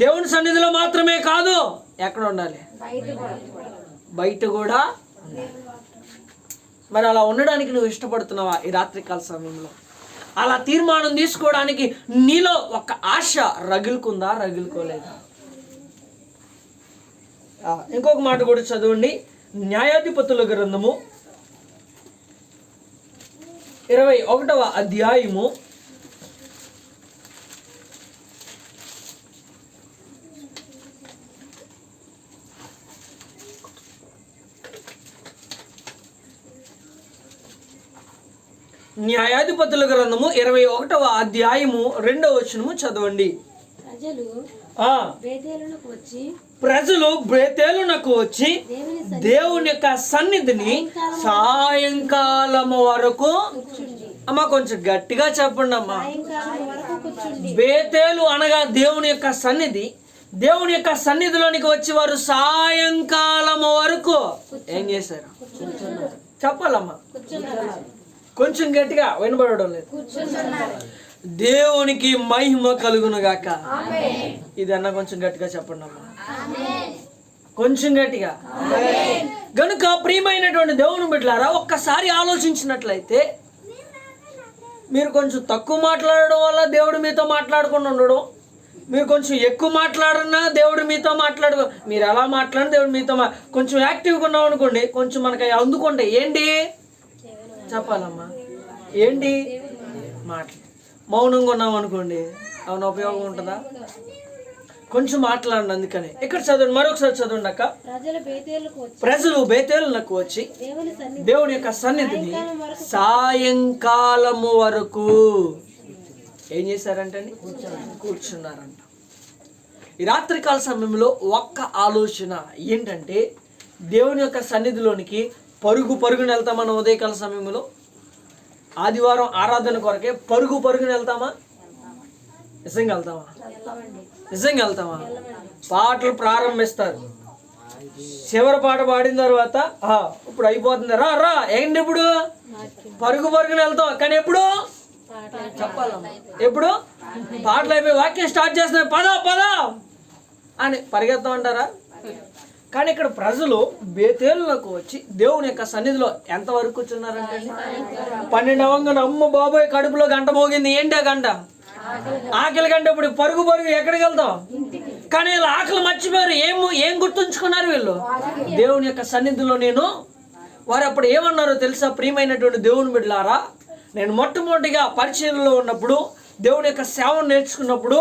దేవుని సన్నిధిలో మాత్రమే కాదు, ఎక్కడ ఉండాలి? బయట కూడా. మరి అలా ఉండడానికి నువ్వు ఇష్టపడుతున్నావా ఈ రాత్రికాల సమయంలో? అలా తీర్మానం తీసుకోవడానికి నీలో ఒక ఆశ రగులుకుందా, రగులుకోలేదా? ఇంకొక మాట కూడా చదవండి, న్యాయాధిపతుల గ్రంథము 21వ అధ్యాయము 21వ అధ్యాయము 2వ వచనము చదవండి. ప్రజలు బేతేలునకు వచ్చి దేవుని యొక్క సన్నిధిని సాయంకాలము వరకు, అమ్మా కొంచెం గట్టిగా చెప్పండి అమ్మా. బేతేలు అనగా దేవుని యొక్క సన్నిధి. దేవుని యొక్క సన్నిధిలోనికి వచ్చి వారు సాయంకాలము వరకు ఏం చేశారు? చెప్పాలమ్మా, కొంచెం గట్టిగా వినబడడం లేదు. దేవునికి మహిమ కలుగును గాక. ఇదన్నా కొంచెం గట్టిగా చెప్పండి అమ్మా, కొంచెం గట్టిగా. గనుక ప్రియమైనటువంటి దేవుని బిడ్డలారా, ఒక్కసారి ఆలోచించినట్లయితే మీరు కొంచెం తక్కువ మాట్లాడడం వల్ల దేవుడు మీతో మాట్లాడకుండా ఉండడం, మీరు కొంచెం ఎక్కువ మాట్లాడినా దేవుడు మీతో మీరు ఎలా మాట్లాడిన దేవుడు మీతో కొంచెం యాక్టివ్గా ఉన్నాం అనుకోండి, కొంచెం మనకి అందుకుంటే ఏంటి చెప్పాలమ్మా, ఏంటి మాట్లా మౌనంగా ఉన్నాం అనుకోండి, అవును ఉపయోగం ఉంటుందా? కొంచెం మాట్లాడండి. అందుకని ఇక్కడ చదవండి, మరొకసారి చదవండి అక్క. ప్రజలు బేతేలునకు వచ్చి దేవుని యొక్క సన్నిధిని సాయంకాలము వరకు ఏం చేశారంటే కూర్చున్నారంట. ఈ రాత్రికాల సమయంలో ఒక్క ఆలోచన ఏంటంటే, దేవుని యొక్క సన్నిధిలోనికి పరుగున వెళ్తాం. మనం ఉదయకాల సమయంలో ఆదివారం ఆరాధన కొరకే పరుగున వెళ్తామా? నిజంగా వెళ్తామా? పాటలు ప్రారంభిస్తారు, చివరి పాట పాడిన తర్వాత ఇప్పుడు అయిపోతుంది, రా రా ఏంటి ఇప్పుడు పరుగున వెళ్తాం. కానీ ఎప్పుడు చెప్పాలమ్మా, ఎప్పుడు పాటలు అయిపోయి వాక్యం స్టార్ట్ చేస్తున్నాయి, పద అని పరిగెత్తాం అంటారా? కానీ ఇక్కడ ప్రజలు బేతేలునకు వచ్చి దేవుని యొక్క సన్నిధిలో ఎంతవరకు కూర్చున్నారంటే 12 అవ్వగానే అమ్మ బాబోయ్ కడుపులో గంట మోగింది. ఏంటి ఆ గంట? ఆకలి గంట. ఇప్పుడు పరుగు ఎక్కడికి వెళ్తాం? కానీ వీళ్ళు ఆకలి మర్చిపోయారు. ఏం గుర్తుంచుకున్నారు వీళ్ళు? దేవుని యొక్క సన్నిధిలో వారు అప్పుడు ఏమన్నారో తెలుసా? ప్రియమైనటువంటి దేవుని బిడ్డలారా, నేను మొట్టమొదటిగా పరిచర్యలో ఉన్నప్పుడు, దేవుని యొక్క సేవను నేర్చుకున్నప్పుడు,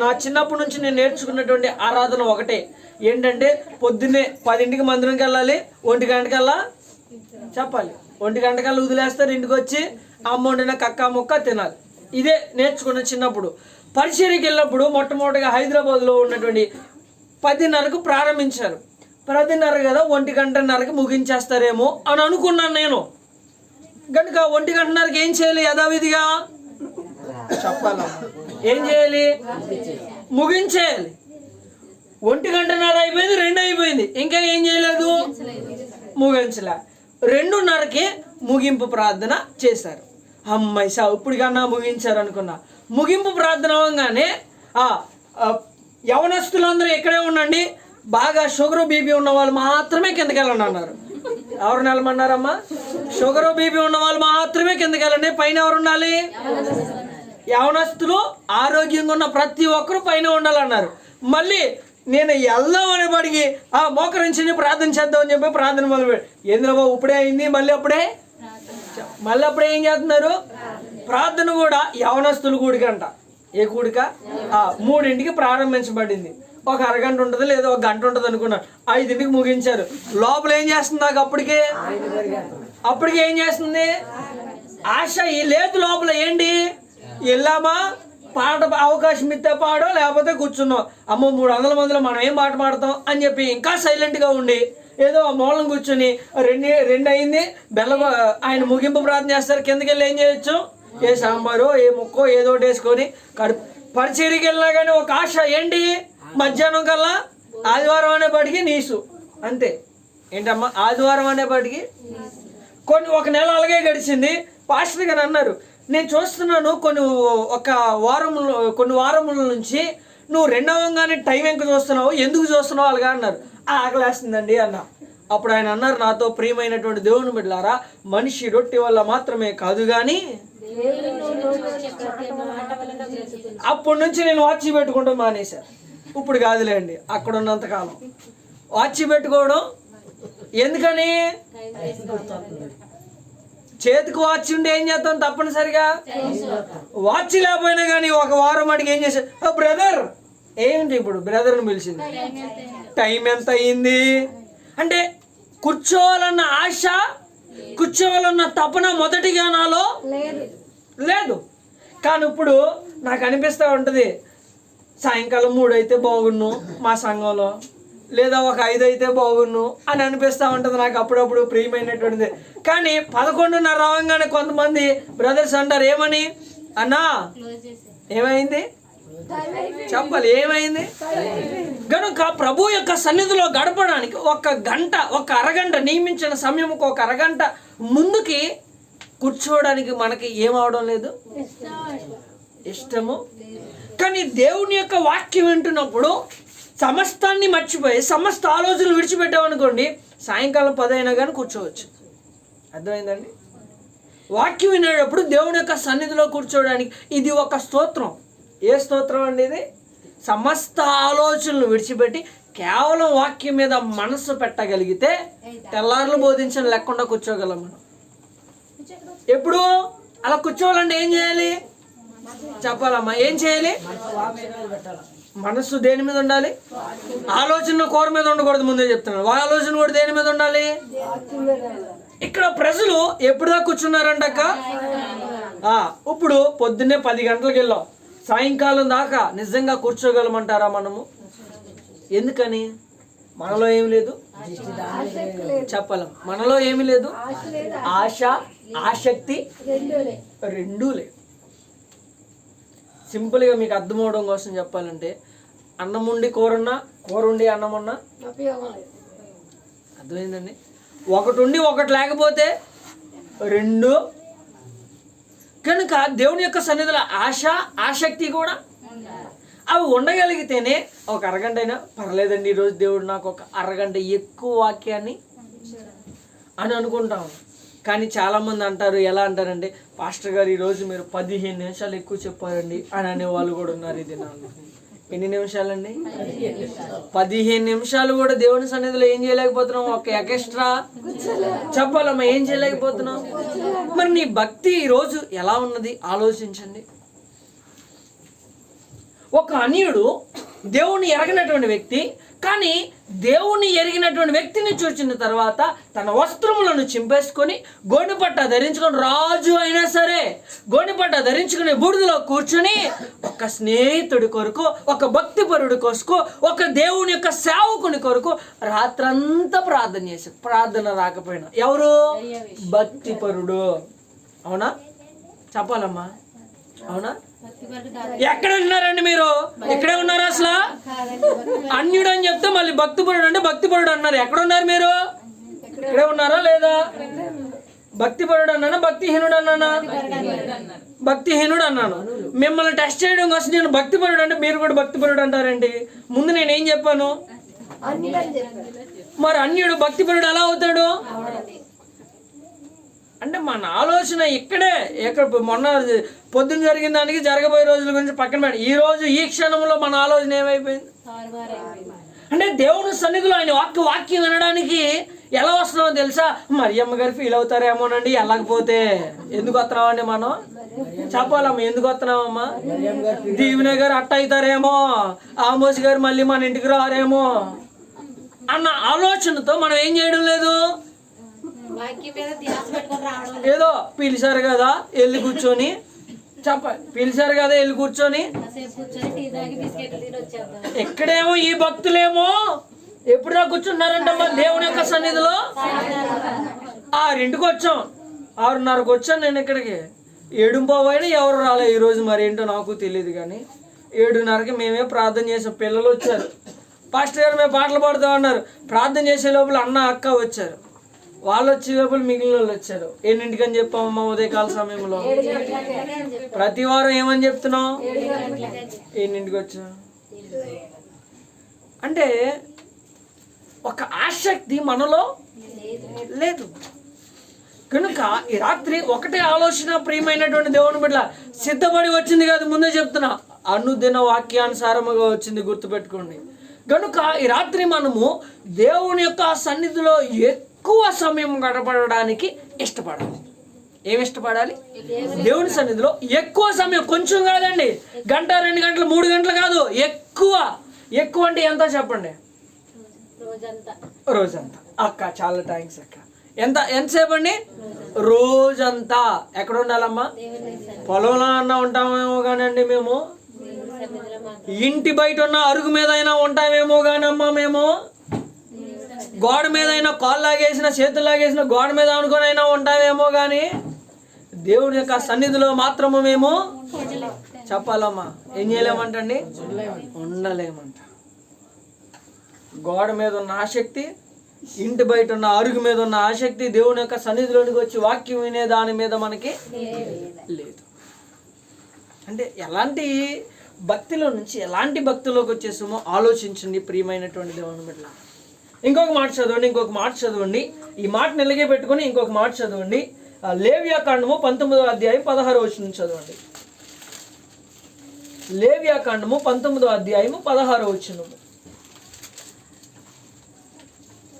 నా చిన్నప్పటి నుంచి నేను నేర్చుకున్నటువంటి ఆరాధన ఒకటే, ఏంటంటే పొద్దున్నే 10ంటికి మందిరంకి వెళ్ళాలి, 1 గంటకల్లా చెప్పాలి, 1 గంటకల్లా వదిలేస్తారు, ఇంటికి వచ్చి అమ్మ వండిన కక్క ముక్క తినాలి. ఇదే నేర్చుకున్న చిన్నప్పుడు. పరిచర్యకి వెళ్ళినప్పుడు మొట్టమొదటిగా హైదరాబాద్లో ఉన్నటువంటి 10:30కు ప్రారంభించారు. 10:30 కదా, 1:30కి ముగించేస్తారేమో అని అనుకున్నాను నేను. కనుక 1:30కి ఏం చేయాలి? యథావిధిగా చెప్పాలమ్మా, ఏం చేయాలి? ముగించేయాలి. 1:30 అయిపోయింది, 2 అయిపోయింది, ఇంకా ఏం చేయలేదు, ముగించలే. 2:30కి ముగింపు ప్రార్థన చేశారు. అమ్మాయి ఇప్పుడు కన్నా ముగించారు అనుకున్నా. ముగింపు ప్రార్థన అవ్వగానే యవనస్తులందరూ ఇక్కడే ఉండండి, బాగా షుగర్ బీపీ ఉన్న వాళ్ళు మాత్రమే కిందకి వెళ్ళండి అన్నారు. ఎవరు నిలమన్నారమ్మా? షుగర్ బీపీ ఉన్న వాళ్ళు మాత్రమే కిందకి వెళ్ళండి, పైన ఎవరు ఉండాలి? యవనస్తులు, ఆరోగ్యంగా ఉన్న ప్రతి ఒక్కరు పైన ఉండాలన్నారు. మళ్ళీ నేను వెళ్దాం అనేప్పటికి మోకరించి ప్రార్థన చేద్దామని చెప్పి ప్రార్థన మొదలుపెట్టి, ఏంద్రబాబు ఇప్పుడే అయింది, మళ్ళీ అప్పుడే ఏం చేస్తున్నారు? ప్రార్థన కూడా యవనస్తుల కూడికంట. ఏ కూడిక? 3ంటికి ప్రారంభించబడింది. ఒక అరగంట ఉంటుంది లేదా ఒక గంట ఉంటుంది అనుకున్నాను. 5ంటికి ముగించారు. లోపల ఏం చేస్తుంది? నాకు అప్పటికే ఏం చేస్తుంది? ఆశ లేదు లోపల. ఏంటి? వెళ్ళామా, పాట అవకాశం ఇస్తే పాడో, లేకపోతే కూర్చున్నాం. అమ్మో 300 మందిలో మనం ఏం పాట పాడతాం అని చెప్పి ఇంకా సైలెంట్గా ఉండి ఏదో ఆ మూలం కూర్చొని 2 అయింది, ఆయన ముగింపు ప్రార్థన చేస్తారు. కిందకి వెళ్ళి ఏం చేయొచ్చు? ఏ సాంబారో ఏ ముక్కో ఏదో ఒకటి వేసుకొని పరిచర్యకి వెళ్ళినా కానీ ఒక ఆశ. ఏంటి? మధ్యాహ్నం కల్లా ఆదివారం అనేప్పటికీ నీసు. అంతే. ఏంటమ్మా? ఆదివారం అనేప్పటికీ ఒక నెల అలాగే గడిచింది. పాస్టర్ గారు అన్నారు, నేను చూస్తున్నాను కొన్ని వారముల నుంచి నువ్వు 2 అవ్వగానే టైం ఎంత చూస్తున్నావు, ఎందుకు చూస్తున్నావు అలాగా అన్నారు. ఆకలేస్తుందండి అన్న. అప్పుడు ఆయన అన్నారు, నాతో ప్రియమైనటువంటి దేవుని బిడ్డలారా, మనిషి రొట్టె వల్ల మాత్రమే కాదు కానీ. అప్పటి నుంచి నేను వాచ్ పెట్టుకుంటాం మానేశాను. ఇప్పుడు కాదులేండి, అక్కడ ఉన్నంతకాలం వాచ్ పెట్టుకోవడం ఎందుకని? చేతికి వాచ్ ఉండి ఏం చేస్తాం? తప్పనిసరిగా వాచ్ లేకపోయినా కానీ ఒక వారం అడిగి ఏం చేశారు, బ్రదర్ ఏంటి ఇప్పుడు బ్రదర్ని పిలిచింది, టైం ఎంత అయింది అంటే కూర్చోవాలన్న ఆశ, కూర్చోవాలన్న తపన మొదటిగా నాలో లేదు. కానీ ఇప్పుడు నాకు అనిపిస్తూ ఉంటుంది, సాయంకాలం 3 అయితే బాగున్ను మా సంఘంలో, లేదా ఒక 5 అయితే బాగున్ను అని అనిపిస్తూ ఉంటుంది నాకు అప్పుడప్పుడు, ప్రియమైనటువంటిది. కానీ 11:30 రావంగానే కొంతమంది బ్రదర్స్ అంటారు, ఏమని అన్నా ఏమైంది చెప్పాలి, ఏమైంది? కనుక ప్రభు యొక్క సన్నిధిలో గడపడానికి 1 గంట, 1 అరగంట నియమించిన సమయంకు 1 అరగంట ముందుకి కూర్చోవడానికి మనకి ఏమవడం లేదు, ఇష్టము. కానీ దేవుని యొక్క వాక్యం వింటున్నప్పుడు సమస్తాన్ని మర్చిపోయి సమస్త ఆలోచనలు విడిచిపెట్టామనుకోండి, సాయంకాలం 10 అయినా కానీ కూర్చోవచ్చు. అర్థమైందండి? వాక్యం వినేటప్పుడు దేవుని యొక్క సన్నిధిలో కూర్చోవడానికి ఇది ఒక స్తోత్రం. ఏ స్తోత్రం అండి ఇది? సమస్త ఆలోచనలు విడిచిపెట్టి కేవలం వాక్యం మీద మనస్సు పెట్టగలిగితే తెల్లారులు బోధించడం లేకుండా కూర్చోగలం మనం. ఎప్పుడు అలా కూర్చోవాలంటే ఏం చేయాలి చెప్పాలమ్మా? ఏం చేయాలి? మనస్సు దేని మీద ఉండాలి? ఆలోచన కోర మీద ఉండకూడదు, ముందే చెప్తున్నాను. ఆలోచన కూడా దేని మీద ఉండాలి? ఇక్కడ ప్రజలు ఎప్పుడుదా కూర్చున్నారంటక్క? ఇప్పుడు పొద్దున్నే 10 గంటలకు వెళ్ళాం, సాయంకాలం దాకా నిజంగా కూర్చోగలమంటారా మనము? ఎందుకని? మనలో ఏమి లేదు, చెప్పలేం. మనలో ఏమి లేదు, ఆశ ఆసక్తి రెండూ లేవు. సింపుల్గా మీకు అర్థమవడం కోసం చెప్పాలంటే, అన్నం ఉండి కూరున్నా, కూర ఉండి అన్నం ఉన్నా అర్థమైందండి? ఒకటి ఉండి ఒకటి లేకపోతే రెండు. కనుక దేవుని యొక్క సన్నిధిలో ఆశ ఆసక్తి కూడా అవి ఉండగలిగితేనే 1 అరగంట అయినా పర్లేదండి, ఈరోజు దేవుడు నాకు 1 అరగంట ఎక్కువ వాక్యాన్ని అని అనుకుంటాం. కానీ చాలామంది అంటారు, ఎలా అంటారంటే, పాస్టర్ గారు ఈరోజు మీరు 15 నిమిషాలు ఎక్కువ చెప్పారండి అని అనేవాళ్ళు కూడా ఉన్నారు. ఇది నాకు ఎన్ని నిమిషాలండి? 15 నిమిషాలు కూడా దేవుని సన్నిధిలో ఏం చేయలేకపోతున్నాం? 1 ఎక్స్ట్రా చెప్పాలమ్మా, ఏం చేయలేకపోతున్నాం. మరి నీ భక్తి ఈరోజు ఎలా ఉన్నది ఆలోచించండి. ఒక అన్యుడు దేవుణ్ణి ఎరగినటువంటి వ్యక్తి, కానీ దేవుణ్ణి ఎరిగినటువంటి వ్యక్తిని చూసిన తర్వాత తన వస్త్రములను చింపేసుకొని గోనెపట్ట ధరించుకొని, రాజు అయినా సరే గోనెపట్ట ధరించుకుని బూడిదలో కూర్చొని ఒక స్నేహితుడి కొరకు, ఒక భక్తిపరుడి కొరకు, ఒక దేవుని యొక్క సేవకుని కొరకు రాత్రంతా ప్రార్థన చేశారు. ప్రార్థన రాకపోయినా ఎవరు? భక్తిపరుడు. అవునా? చెప్పాలమ్మా, అవునా? ఎక్కడ ఉన్నారండి మీరు? ఇక్కడే ఉన్నారా? అసలు అన్యుడు అని చెప్తే మళ్ళీ భక్తిపరుడు అంటే భక్తిపరుడు అన్నారు. ఎక్కడ ఉన్నారు మీరు? ఇక్కడే ఉన్నారా లేదా? భక్తిపరుడు అన్నానా భక్తిహీనుడు అన్నానా? భక్తిహీనుడు అన్నాను. మిమ్మల్ని టెస్ట్ చేయడం కోసం నేను భక్తిపరుడు అంటే మీరు కూడా భక్తిపరుడు అంటారండి. ముందు నేనేం చెప్పాను? మరి అన్యుడు భక్తిపరుడు ఎలా అవుతాడు అంటే మన ఆలోచన ఇక్కడే. ఎక్కడ మొన్న పొద్దున్న జరిగిన దానికి జరగబోయే రోజుల గురించి పక్కన పెట్టి ఈ రోజు ఈ క్షణంలో మన ఆలోచన ఏమైపోయింది అంటే దేవుని సన్నిధిలో ఆయన వాక్యం వినడానికి ఎలా వస్తున్నామో తెలుసా? మరియమ్మ గారు ఫీల్ అవుతారేమోనండి వెళ్ళకపోతే. ఎందుకు వస్తున్నామండి మనం? చెప్పాలమ్మా, ఎందుకు వస్తున్నామమ్మా? దీవెన గారు అట్ట అవుతారేమో, ఆమోస్ గారు మళ్ళీ మన ఇంటికి రారేమో అన్న ఆలోచనతో మనం ఏం చేయడం లేదు. ఏదో పిలిచారు కదా వెళ్ళి కూర్చొని, చెప్పాలి పిలిచారు కదా వెళ్ళి కూర్చొని. ఎక్కడేమో ఈ భక్తులేమో ఎప్పుడు దాకా కూర్చున్నారంటమ్మా దేవుని యొక్క సన్నిధిలో. 6ంటికి వచ్చాం, 6:30కి వచ్చాను నేను ఇక్కడికి. 7:15 ఎవరు రాలే ఈరోజు, మరి ఏంటో నాకు తెలియదు. కానీ 7:30కి మేమే ప్రార్థన చేసాం. పిల్లలు వచ్చారు, పాస్టర్ గారు మేము పాటలు పాడుతూ ఉన్నారు. ప్రార్థన చేసే లోపల అన్న అక్క వచ్చారు. వాళ్ళు వచ్చే లోపల మిగిలిన వాళ్ళు వచ్చారు. 8ంటికి అని చెప్పామమ్మా ఉదయకాల సమయంలో. ప్రతి వారం ఏమని చెప్తున్నాం? 8ంటికి వచ్చా అంటే ఒక ఆసక్తి మనలో లేదు. కనుక ఈ రాత్రి ఒకటే ఆలోచన, ప్రియమైనటువంటి దేవుని బిడ్డ, సిద్ధపడి వచ్చింది కాదు, ముందే చెప్తున్నా, అనుదిన వాక్యానుసారముగా వచ్చింది, గుర్తుపెట్టుకోండి. కనుక ఈ రాత్రి మనము దేవుని యొక్క సన్నిధిలో ఎక్కువ సమయం గడపడానికి ఇష్టపడాలి. ఏమి ఇష్టపడాలి? దేవుని సన్నిధిలో ఎక్కువ సమయం. కొంచెం కాదండి, గంట, 2 గంటలు, 3 గంటలు కాదు, ఎక్కువ. ఎక్కువ అంటే ఎంత చెప్పండి? రోజంతా. అక్క చాలా థ్యాంక్స్ అక్క. ఎంతసేపు అండి? రోజంతా. ఎక్కడ ఉండాలమ్మా? పొలంలో అన్నా ఉంటామేమో కానండి మేము, ఇంటి బయట ఉన్న అరుగు మీద అయినా ఉంటామేమో కానమ్మా, మేము గోడ మీద అయినా కాళ్ళు లాగేసిన, చేతులు లాగేసిన గోడ మీద అనుకొని అయినా ఉంటామేమో కానీ దేవుని యొక్క సన్నిధిలో మాత్రము మేము చెప్పాలమ్మా ఏం చేయలేమంటండి? ఉండలేమంట. గోడ మీద ఉన్న ఆసక్తి, ఇంటి బయట ఉన్న అరుగు మీద ఉన్న ఆసక్తి, దేవుని యొక్క సన్నిధిలోనికి వచ్చి వాక్యం వినే దాని మీద మనకి లేదు. అంటే ఎలాంటి భక్తిలో నుంచి ఎలాంటి భక్తిలోకి వచ్చేసామో ఆలోచించండి, ప్రియమైనటువంటి దేవుని బిడ్డల. ఇంకొక మాట చదవండి. ఈ మాట నిలగే పెట్టుకొని ఇంకొక మాట చదవండి. లేవ్యాకాండము 19వ అధ్యాయం 16వ వచనం చదవండి. లేవ్యాకాండము 19వ అధ్యాయము 16వ వచనం.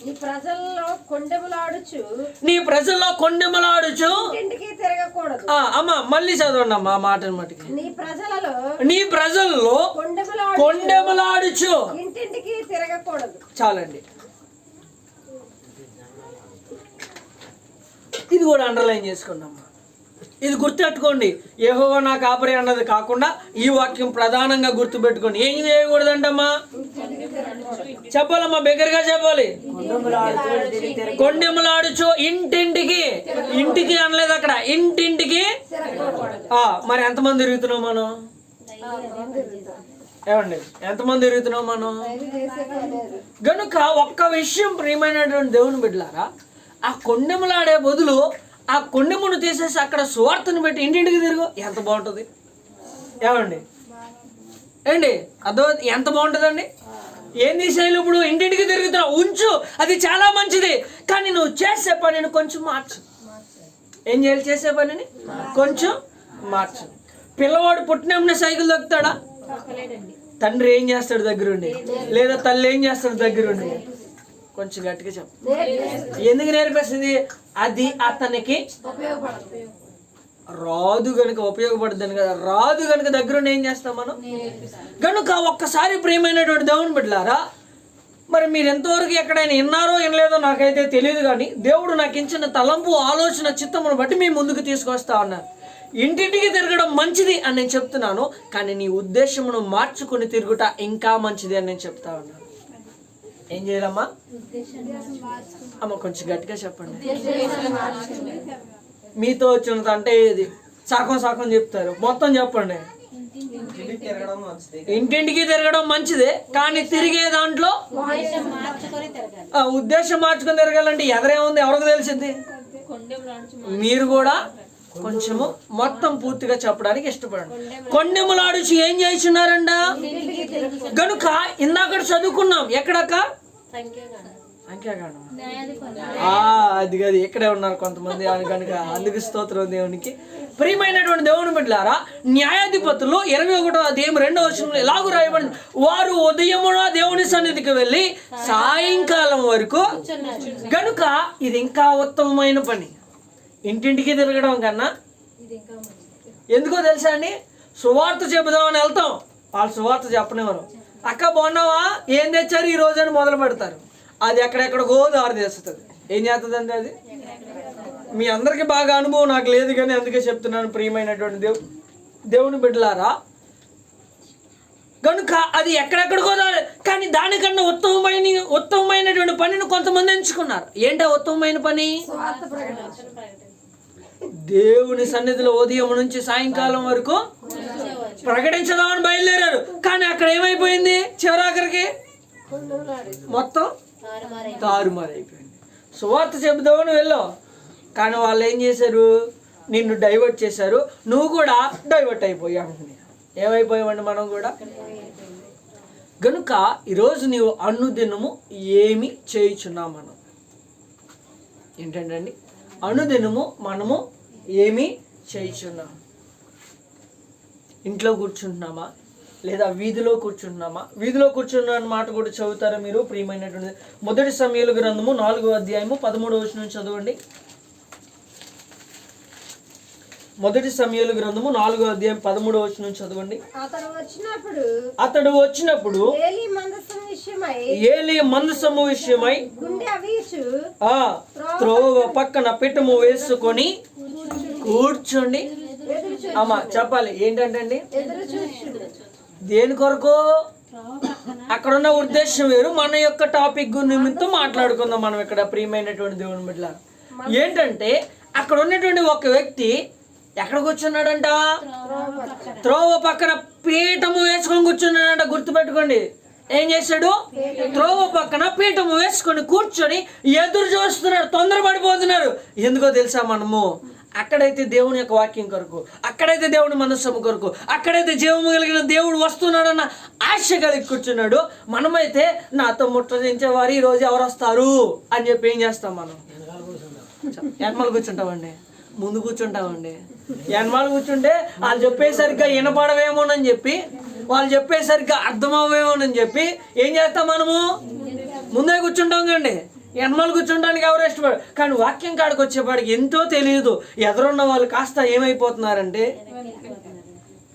నీ ప్రజల్లో కొండెములాడుచు ఇంటింటికి తిరగకూడదు. అమ్మ మళ్ళీ చదవండి అమ్మా మాటని మటుకి. నీ ప్రజలలో కొండెములాడుచు ఇంటింటికి తిరగకూడదు. చాలండి. ఇది కూడా అండర్లైన్ చేసుకోండి. ఇది గుర్తుపెట్టుకోండి. యెహోవా నా కాపరి అన్నది కాకుండా ఈ వాక్యం ప్రధానంగా గుర్తుపెట్టుకోండి. ఏం చేయకూడదంటమ్మా? చెప్పాలమ్మా, బిగ్గరగా చెప్పాలి. కొండెములాడుచు ఇంటింటికి అనలేదు అక్కడ, ఇంటింటికి. మరి ఎంతమంది తిరుగుతున్నాం మనం? ఏమండి, ఎంతమంది తిరుగుతున్నాం మనం? గనుక ఒక్క విషయం, ప్రియమైనటువంటి దేవుని బిడ్డలారా, ఆ కొండెములాడే బదులు ఆ కొండెమును తీసేసి అక్కడ సువార్తను పెట్టి ఇంటింటికి తిరుగు, ఎంత బాగుంటుంది ఏమండి? అదో ఎంత బాగుంటుందండి? ఏం తీసేయాలి ఇప్పుడు? ఇంటింటికి తిరుగుతున్నావు, ఉంచు, అది చాలా మంచిది. కానీ నువ్వు చేసే పనిని కొంచెం మార్చు. ఏం చేయాలి? చేసే పనిని కొంచెం మార్చు. పిల్లవాడు పుట్టినప్పుడు సైకిల్ దొక్కుతాడా? తండ్రి ఏం చేస్తాడు దగ్గరుండి? లేదా తల్లి ఏం చేస్తాడు దగ్గరుండి? కొంచెం గట్టిగా చెప్పు. ఎందుకు నేర్పిస్తుంది? అది అతనికి రాదు గనుక ఉపయోగపడుతుంది కదా. రాదు గనుక దగ్గరుండి ఏం చేస్తాం మనం? కనుక ఒక్కసారి ప్రియమైనటువంటి దేవుని బిడ్డలారా, మరి మీరు ఎంతవరకు ఎక్కడైనా విన్నారో వినలేదో నాకైతే తెలియదు, కానీ దేవుడు నాకు ఇచ్చిన తలంపు, ఆలోచన, చిత్తమును బట్టి మీ ముందుకు తీసుకొస్తా ఉన్నారు. ఇంటింటికి తిరగడం మంచిది అని నేను చెప్తున్నాను, కానీ నీ ఉద్దేశమును మార్చుకుని తిరుగుట ఇంకా మంచిది అని నేను చెప్తా ఉన్నాను. ఏం చేయాలమ్మా? అమ్మ కొంచెం గట్టిగా చెప్పండి. మీతో వచ్చినంత అంటే ఏది? సగం చెప్తారు, మొత్తం చెప్పండి. ఇంటింటికి తిరగడం మంచిదే, కానీ తిరిగే దాంట్లో ఉద్దేశం మార్చుకొని తిరగాలంటే ఎదరేముంది? ఎవరికి తెలిసింది? మీరు కూడా కొంచెము మొత్తం పూర్తిగా చెప్పడానికి ఇష్టపడండి. కొండెములాడుచు ఏం చేస్తున్నారంట? గనుక ఇందాక చదువుకున్నాం, ఎక్కడక్క? సంఖ్యాకాండం. అది కాదు, ఇక్కడే ఉన్నారు కొంతమంది కనుక అందుకు స్తోత్రం దేవునికి. ప్రియమైనటువంటి దేవుని బిడ్డలారా, న్యాయాధిపతులు 21వ అధ్యాయం 2వ వచనంలో ఎలాగూ రాయబడింది, వారు ఉదయమున దేవుని సన్నిధికి వెళ్ళి సాయంకాలం వరకు. గనుక ఇది ఇంకా ఉత్తమమైన పని ఇంటింటికి తిరగడం కన్నా. ఎందుకో తెలుసా అండి? సువార్త చెబుదామని వెళ్తాం, వాళ్ళు సువార్త చెప్పనివ్వరు. అక్క బాగున్నావా, ఏం తెచ్చారు ఈ రోజు అని మొదలు పెడతారు. అది ఎక్కడెక్కడికో దారి తీస్తుంది. ఏం చేస్తుందండి అది? మీ అందరికీ బాగా అనుభవం, నాకు లేదు కానీ అందుకే చెప్తున్నాను. ప్రియమైనటువంటి దేవుని బిడ్డలారా, కనుక అది ఎక్కడెక్కడికో దారి. కానీ దానికన్నా ఉత్తమమైనటువంటి పనిని కొంతమంది ఎంచుకున్నారు. ఏంటో ఉత్తమమైన పని? దేవుని సన్నిధిలో ఉదయం నుంచి సాయంకాలం వరకు ప్రకటించదామని బయలుదేరారు. కానీ అక్కడ ఏమైపోయింది? చివరాఖరికి మొత్తం తారుమారైపోయింది. సువార్త చెబుదామని వెళ్ళావు, కానీ వాళ్ళు ఏం చేశారు? నిన్ను డైవర్ట్ చేశారు, నువ్వు కూడా డైవర్ట్ అయిపోయావు. ఏమైపోయామండి మనం కూడా? గనుక ఈరోజు నీవు అనుదినము ఏమి చేయుచున్నాం మనం ఏంటండి? అనుదినము మనము ఏమి చేయుచున్నాం? ఇంట్లో కూర్చుంటున్నామా లేదా వీధిలో కూర్చుంటున్నామా? వీధిలో కూర్చున్న మాట కూడా చదువుతారా మీరు ప్రియమైనటువంటి? మొదటి సమూయేలు గ్రంథము 4వ అధ్యాయము 13వ వచనం చదవండి. మొదటి సమూయేలు గ్రంథము 4వ అధ్యాయం 13వ వచనం చదవండి. అతడు వచ్చినప్పుడు ఏలీ మందసము విషయమై గుండె అవీచు త్రోవ పక్కన పిట్టము వేసుకొని కూర్చోండి. అమ్మా చెప్పాలి ఏంటంటే అండి, దేని కొరకు? అక్కడున్న ఉద్దేశం వేరు, మన యొక్క టాపిక్ నిమిత్తం మాట్లాడుకుందాం మనం ఇక్కడ ప్రియమైనటువంటి దేవుని బిడ్డ. ఏంటంటే అక్కడ ఉన్నటువంటి ఒక వ్యక్తి ఎక్కడ కూర్చున్నాడంట? త్రోవ పక్కన పీఠము వేసుకొని కూర్చున్నాడంట. గుర్తుపెట్టుకోండి. ఏం చేశాడు? త్రోవ పక్కన పీఠము వేసుకొని కూర్చొని ఎదురు చూస్తున్నారు, తొందరపడిపోతున్నారు. ఎందుకో తెలుసా? మనము అక్కడైతే దేవుని యొక్క వాక్యం కొరకు, అక్కడైతే దేవుని మనస్సు కొరకు, అక్కడైతే జీవము కలిగిన దేవుడు వస్తున్నాడన్న ఆశ కలిగి కూర్చున్నాడు. మనమైతే నాతో ముట్టడించే వారు ఈరోజు ఎవరు వస్తారు అని చెప్పి ఏం చేస్తాం? మనం ఎనమాలు కూర్చుంటామండి, ముందు కూర్చుంటామండి. ఎనమాలు కూర్చుంటే వాళ్ళు చెప్పేసరిగ్గా వినపడవేమోనని చెప్పి, వాళ్ళు చెప్పేసరిగ్గా అర్థమవేమోనని చెప్పి ఏం చేస్తాం? మనము ముందే కూర్చుంటాం కండి. ఎనమాలు కూర్చుంటానికి ఎవరు ఇష్టపడరు. కానీ వాక్యం కాడికి వచ్చేపాడికి ఎంతో తెలియదు. ఎదురున్న వాళ్ళు కాస్త ఏమైపోతున్నారంటే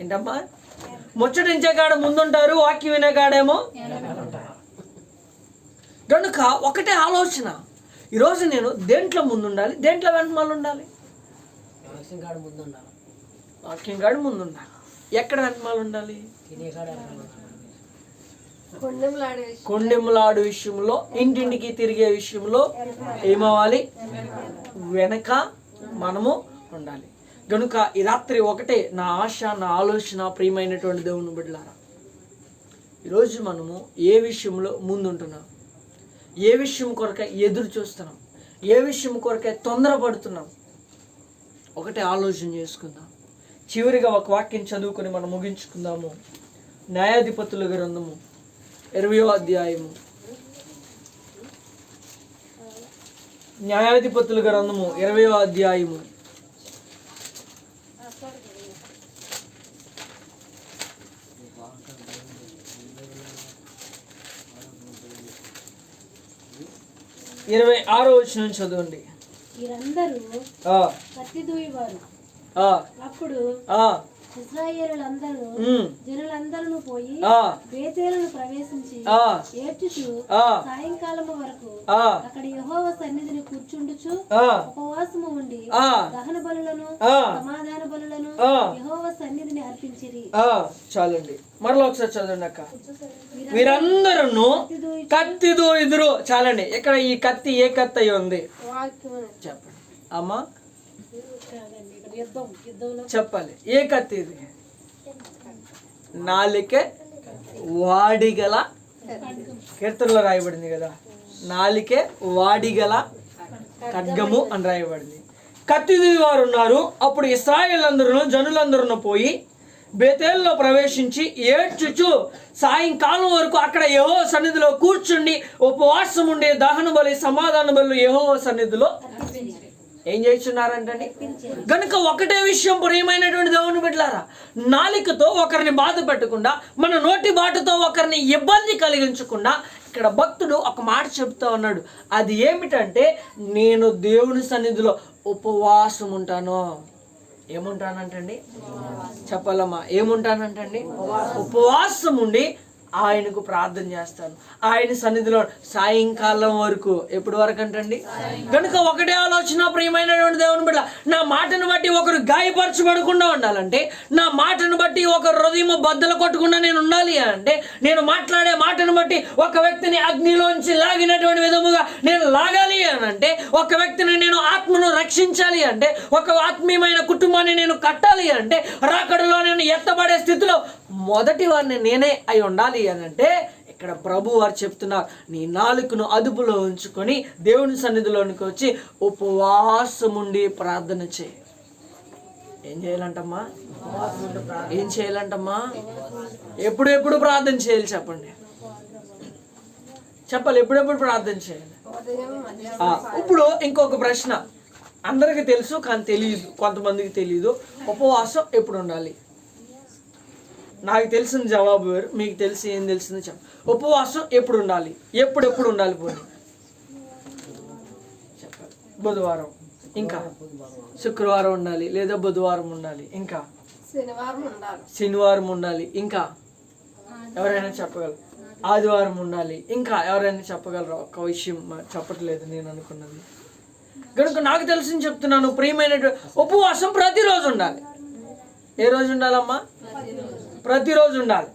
ఏంటమ్మా, ముచ్చటించే కాడ ముందుంటారు, వాక్యం వినే కాడేమో. కనుక ఒకటే ఆలోచన, ఈరోజు నేను దేంట్లో ముందుండాలి, దేంట్లో వెనకమాల ఉండాలి? వాక్యం కాడ ముందుండాలి. ఎక్కడ వెనకమాల ఉండాలి? కొండెములాడు విషయంలో, ఇంటింటికి తిరిగే విషయంలో ఏమవ్వాలి? వెనక మనము ఉండాలి. కనుక ఈ రాత్రి ఒకటే నా ఆశ, నా ఆలోచన ప్రియమైనటువంటి దేవుని బిడ్డలారా, ఈరోజు మనము ఏ విషయంలో ముందుంటున్నాం, ఏ విషయం కొరకై ఎదురు చూస్తున్నాం, ఏ విషయం కొరకై తొందరపడుతున్నాం, ఒకటే ఆలోచన చేసుకుందాం. చివరిగా ఒక వాక్యం చదువుకొని మనం ముగించుకుందాము. న్యాయాధిపతుల గ్రంథము 20వ అధ్యాయము. న్యాయాధిపతుల గ్రంథము 20వ అధ్యాయము. ఇరవై 6వ వచనం చదవండి. వీరందరూ కత్తి దూయివారు. అప్పుడు ఇశ్రాయేలులందరూ జనులందరూ పోయి బేతేలును ప్రవేశించి ఏడ్చుచు సాయంకాలము వరకు అక్కడ యెహోవా సన్నిధిని కూర్చుండుచు ఉపవాసము ఉండి దహన బలులను సమాధాన బలులను యెహోవా సన్నిధిని అర్పించిరి. చాలండి, మరలా ఒకసారి చదవండి అక్క. వీరందరూ కత్తి దూయిదురు. చాలండి. ఇక్కడ ఈ కత్తి ఏ కత్తి అయి ఉంది చెప్పండి అమ్మా, చెప్పాలి. ఏ కత్తి ఇది? నాలికే వాడిగల, కీర్తనలో రాయబడింది కదా, నాలికే వాడిగల ఖడ్గము అని రాయబడింది. కత్తి వారు ఉన్నారు. అప్పుడు ఇశ్రాయేలులందరూ జనులందరూ పోయి బేతేలులో ప్రవేశించి ఏడ్చుచు సాయంకాలం వరకు అక్కడ యెహోవా సన్నిధిలో కూర్చుండి ఉపవాసం ఉండి దహన బలి సమాధాన బలు యెహోవా సన్నిధిలో ఏం చేస్తున్నారంటే, కనుక ఒకటే విషయం ప్రియమైనటువంటి దేవుని బిడ్డలారా, నాలికతో ఒకరిని బాధ పెట్టకుండా, మన నోటి బాటతో ఒకరిని ఇబ్బంది కలిగించకుండా ఇక్కడ భక్తుడు ఒక మాట చెప్తా ఉన్నాడు. అది ఏమిటంటే, నేను దేవుని సన్నిధిలో ఉపవాసం ఉంటాను. ఏముంటానంటండి? చెప్పాలమ్మా, ఏముంటానంటండి? ఉపవాసం ఉండి ఆయనకు ప్రార్థన చేస్తాను, ఆయన సన్నిధిలో సాయంకాలం వరకు. ఎప్పటి వరకు అంటండి? కనుక ఒకటే ఆలోచన ప్రియమైనటువంటి దేవుని బిడ్డ, నా మాటను బట్టి ఒకరు గాయపరచబడకుండా ఉండాలంటే, నా మాటను బట్టి ఒకరు హృదయం బద్దలు కొట్టకుండా నేను ఉండాలి అంటే, నేను మాట్లాడే మాటను బట్టి ఒక వ్యక్తిని అగ్నిలోంచి లాగినటువంటి విధముగా నేను లాగాలి అని అంటే, ఒక వ్యక్తిని నేను ఆత్మను రక్షించాలి అంటే, ఒక ఆత్మీయమైన కుటుంబాన్ని నేను కట్టాలి అంటే, రాకడలో నేను ఎత్తబడే స్థితిలో మొదటి వారిని నేనే అయి ఉండాలి అని అంటే, ఇక్కడ ప్రభు వారు చెప్తున్నారు, నీ నాలుకను అదుపులో ఉంచుకొని దేవుని సన్నిధిలోనికి వచ్చి ఉపవాసం ఉండి ప్రార్థన చేయి. ఏం చేయాలంటమ్మా? ఏం చేయాలంటమ్మా? ఎప్పుడు ప్రార్థన చేయాలి చెప్పండి? చెప్పాలి, ఎప్పుడెప్పుడు ప్రార్థన చేయాలి. ఇప్పుడు ఇంకొక ప్రశ్న, అందరికీ తెలుసు కానీ తెలియదు, కొంతమందికి తెలియదు. ఉపవాసం ఎప్పుడు ఉండాలి? నాకు తెలిసిన జవాబు వేరు, మీకు తెలిసి ఏం తెలిసిందో చెప్ప. ఉపవాసం ఎప్పుడు ఉండాలి? ఎప్పుడు ఉండాలి? పోనీ చెప్పాలి. బుధవారం, ఇంకా శుక్రవారం ఉండాలి, లేదా బుధవారం ఉండాలి, ఇంకా శనివారం ఉండాలి, ఇంకా ఎవరైనా చెప్పగలరు? ఆదివారం ఉండాలి, ఇంకా ఎవరైనా చెప్పగలరు? ఒక విషయం చెప్పట్లేదు నేను అనుకున్నది కనుక నాకు తెలిసింది చెప్తున్నాను. ప్రియమైనటువంటి ఉపవాసం ప్రతిరోజు ఉండాలి. ఏ రోజు ఉండాలమ్మా? ప్రతిరోజు ఉండాలి.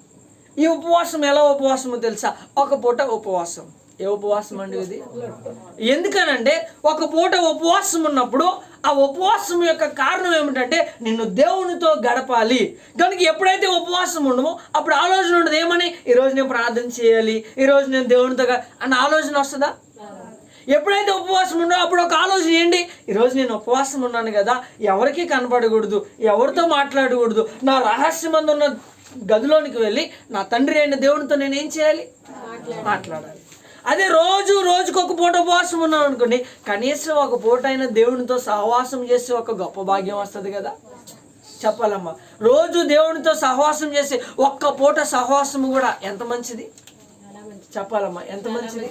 ఈ ఉపవాసం ఎలా ఉపవాసమో తెలుసా? ఒక పూట ఉపవాసం. ఏ ఉపవాసం అండి ఇది? ఎందుకనంటే ఒక పూట ఉపవాసం ఉన్నప్పుడు ఆ ఉపవాసం యొక్క కారణం ఏమిటంటే నిన్ను దేవునితో గడపాలి. కనుక ఎప్పుడైతే ఉపవాసం ఉండమో అప్పుడు ఆలోచన ఉండదు. ఏమని? ఈరోజు నేను ప్రార్థన చేయాలి, ఈరోజు నేను దేవునితో అన్న ఆలోచన వస్తుందా? ఎప్పుడైతే ఉపవాసం ఉండో అప్పుడు ఒక ఆలోచన ఏంటి? ఈరోజు నేను ఉపవాసం ఉన్నాను కదా, ఎవరికీ కనపడకూడదు, ఎవరితో మాట్లాడకూడదు, నా రహస్యమందు ఉన్న గదిలోనికి వెళ్ళి నా తండ్రి అయిన దేవునితో నేను ఏం చేయాలి? మాట్లాడాలి. అదే రోజుకు ఒక పూట ఉపవాసం ఉన్నాం అనుకోండి, కనీసం ఒక పూట అయినా దేవునితో సహవాసం చేసి ఒక గొప్ప భాగ్యం వస్తుంది కదా. చెప్పాలమ్మా, రోజు దేవునితో సహవాసం చేసి ఒక్క పూట సహవాసం కూడా ఎంత మంచిది. చెప్పాలమ్మా, ఎంత మంచిది.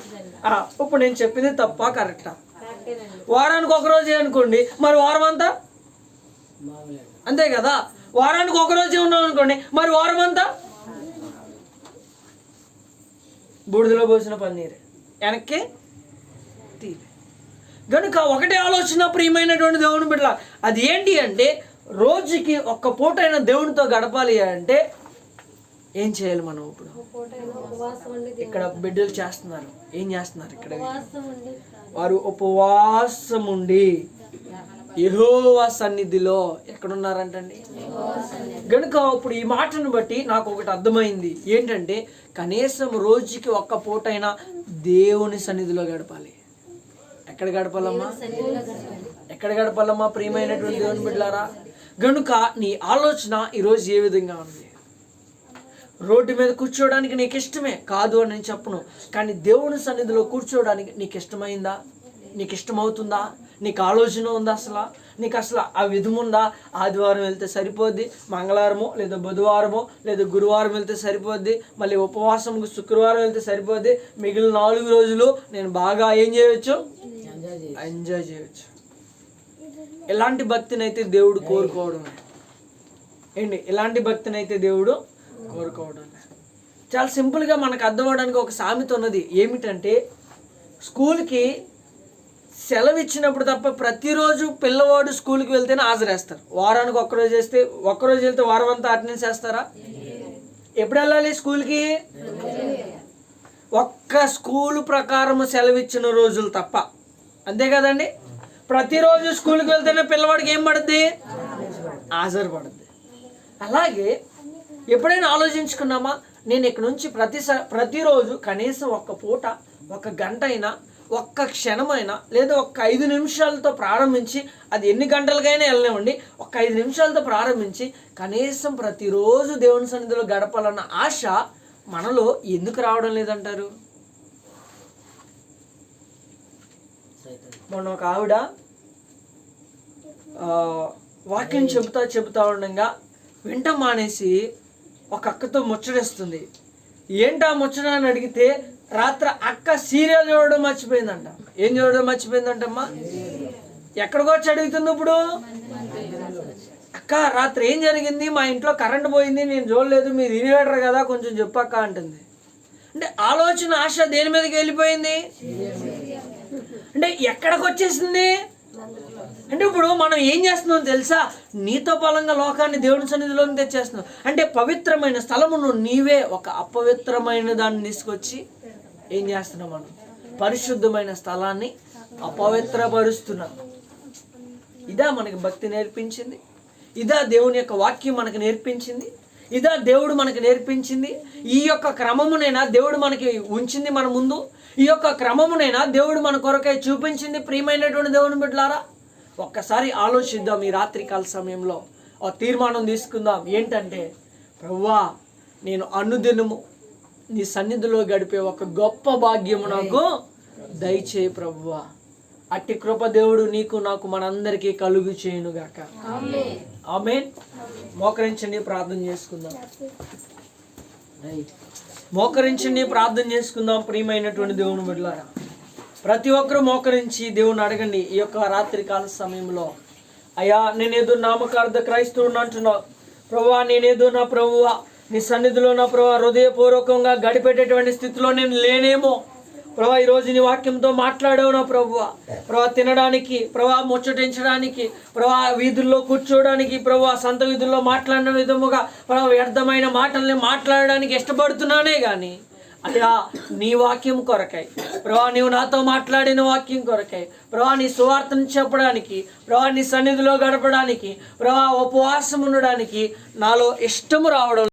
ఇప్పుడు నేను చెప్పింది తప్ప కరెక్టా? వారానికి ఒక రోజే అనుకోండి, మరి వారం అంతా అంతే కదా. వారానికి ఒక రోజే ఉన్నాం అనుకోండి, మరి వారం అంతా బూడిదలో పోసిన పన్నీరే, వెనక్కి తీరే. కనుక ఒకటే ఆలోచన ప్రియమైనటువంటి దేవుని బిడ్డల, అది ఏంటి అంటే రోజుకి ఒక్క పూట అయినా దేవునితో గడపాలి అంటే ఏం చేయాలి మనం? ఇప్పుడు ఇక్కడ బిడ్డలు చేస్తున్నారు, ఏం చేస్తున్నారు? ఇక్కడ వారు ఉపవాసం ఉండి యెహోవా సన్నిధిలో ఎక్కడున్నారంటండి? కనుక ఇప్పుడు ఈ మాటను బట్టి నాకు ఒకటి అర్థమైంది ఏంటంటే కనీసం రోజుకి ఒక్క పూట అయినా దేవుని సన్నిధిలో గడపాలి. ఎక్కడ గడపాలమ్మా? ఎక్కడ గడపాలమ్మా ప్రియమైనటువంటి దేవుని బిడ్డలారా? కనుక నీ ఆలోచన ఈరోజు ఏ విధంగా ఉంది? రోడ్డు మీద కూర్చోవడానికి నీకు ఇష్టమే కాదు అని నేను చెప్పను, కానీ దేవుని సన్నిధిలో కూర్చోవడానికి నీకు ఇష్టమైందా? నీకు ఇష్టమవుతుందా? నీకు ఆలోచన ఉందా? నీకు అసలు ఆ విధం ఉందా? ఆదివారం వెళ్తే సరిపోద్ది, మంగళవారమో లేదా బుధవారమో లేదా గురువారం వెళ్తే సరిపోద్ది, మళ్ళీ ఉపవాసం శుక్రవారం వెళ్తే సరిపోద్ది, మిగిలిన 4 రోజులు నేను బాగా ఏం చేయవచ్చు? ఎంజాయ్ చేయవచ్చు. ఎలాంటి భక్తిని అయితే దేవుడు కోరుకోవడం ఏంటి? ఎలాంటి భక్తిని అయితే దేవుడు కోరుకోవడం చాలా సింపుల్గా మనకు అర్థం అవడానికి ఒక సామెత ఉన్నది. ఏమిటంటే స్కూల్కి సెలవు ఇచ్చినప్పుడు తప్ప ప్రతిరోజు పిల్లవాడు స్కూల్కి వెళ్తేనే హాజరేస్తారు. వారానికి ఒక్కరోజు వెళ్తే వారం అంతా అటెండెన్స్ వేస్తారా? ఎప్పుడు వెళ్ళాలి స్కూల్కి? ఒక్క స్కూలు ప్రకారం సెలవు ఇచ్చిన రోజులు తప్ప, అంతే కదండి. ప్రతిరోజు స్కూల్కి వెళ్తేనే పిల్లవాడికి ఏం పడుద్ది? హాజరు పడుద్ది. అలాగే ఎప్పుడైనా ఆలోచించుకున్నామా? నేను ఇక్కడ నుంచి ప్రతిరోజు కనీసం ఒక్క పూట, ఒక గంట అయినా, ఒక్క క్షణమైనా, లేదా ఒక్క 5 నిమిషాలతో ప్రారంభించి, అది ఎన్ని గంటలకైనా వెళ్ళనివ్వండి, ఒక 5 నిమిషాలతో ప్రారంభించి కనీసం ప్రతిరోజు దేవుని సన్నిధిలో గడపాలన్న ఆశ మనలో ఎందుకు రావడం లేదంటారు? మొన్న ఒక ఆవిడ వాక్యం చెబుతా ఉండగా వెంట మానేసి ఒక అక్కతో ముచ్చటేస్తుంది. ఏంటా ముచ్చట అని అడిగితే రాత్రి అక్క సీరియల్ చూడడం మర్చిపోయిందంట. ఏం చూడడం మర్చిపోయిందంటమ్మా? ఎక్కడికి వచ్చి అడుగుతుంది ఇప్పుడు? అక్క రాత్రి ఏం జరిగింది? మా ఇంట్లో కరెంట్ పోయింది, నేను చూడలేదు, మీరు ఇన్వర్టర్ కదా కొంచెం చెప్పక్క అంటుంది. అంటే ఆలోచన ఆశ దేని మీదకి వెళ్ళిపోయింది? అంటే ఎక్కడికి వచ్చేసింది? అంటే ఇప్పుడు మనం ఏం చేస్తున్నాం తెలుసా? నీతో బలంగా లోకాన్ని దేవుని సన్నిధిలోకి తెచ్చేస్తున్నాం. అంటే పవిత్రమైన స్థలమును నీవే ఒక అపవిత్రమైన దాన్ని తీసుకొచ్చి ఏం చేస్తున్నాం? మనం పరిశుద్ధమైన స్థలాన్ని అపవిత్రపరుస్తున్నాం. ఇదా మనకి భక్తి నేర్పించింది? ఇదా దేవుని యొక్క వాక్యం మనకు నేర్పించింది? ఇదా దేవుడు మనకు నేర్పించింది? ఈ యొక్క క్రమమునైనా దేవుడు మనకి ఉంచింది మన ముందు? ఈ యొక్క క్రమమునైనా దేవుడు మన కొరకై చూపించింది? ప్రియమైనటువంటి దేవుని బిడ్డలారా, ఒక్కసారి ఆలోచిద్దాం. ఈ రాత్రికాల సమయంలో ఒక తీర్మానం తీసుకుందాం. ఏంటంటే, ప్రభువా, నేను అనుదినము నీ సన్నిధిలో గడిపే ఒక గొప్ప భాగ్యము నాకు దయచేయి ప్రభువా. అట్టి కృప దేవుడు నీకు నాకు మనందరికీ కలుగు చేయునుగాక. ఆమేన్. మోకరించండి, ప్రార్థన చేసుకుందాం. మోకరించండి, ప్రార్థన చేసుకుందాం. ప్రియమైనటువంటి దేవుని బిడ్డలారా, ప్రతి ఒక్కరూ మోకరించి దేవుని అడగండి. ఈ యొక్క రాత్రి కాల సమయంలో, అయ్యా నేనేదో నామకార్థ క్రైస్తవుడు అంటున్నావు ప్రభువా, నేనేదో నా ప్రభువా నీ సన్నిధిలో నా ప్రభువా హృదయపూర్వకంగా గడిపేటటువంటి స్థితిలో నేను లేనేమో ప్రభా. ఈరోజు నీ వాక్యంతో మాట్లాడావు నా ప్రభువా. ప్రభా తినడానికి, ప్రభా ముచ్చటించడానికి, ప్రభా వీధుల్లో కూర్చోవడానికి, ప్రభా సంత వీధుల్లో మాట్లాడిన విధముగా ప్రభా వ్యర్థమైన మాటల్ని మాట్లాడడానికి ఇష్టపడుతున్నానే కానీ అయ్యా నీ వాక్యం కొరకై ప్రభా, నీవు నాతో మాట్లాడిన వాక్యం కొరకై ప్రభా, నీ సువార్తను చెప్పడానికి, ప్రభా నీ సన్నిధిలో గడపడానికి, ప్రభా ఉపవాసం ఉండడానికి నాలో ఇష్టము రావడం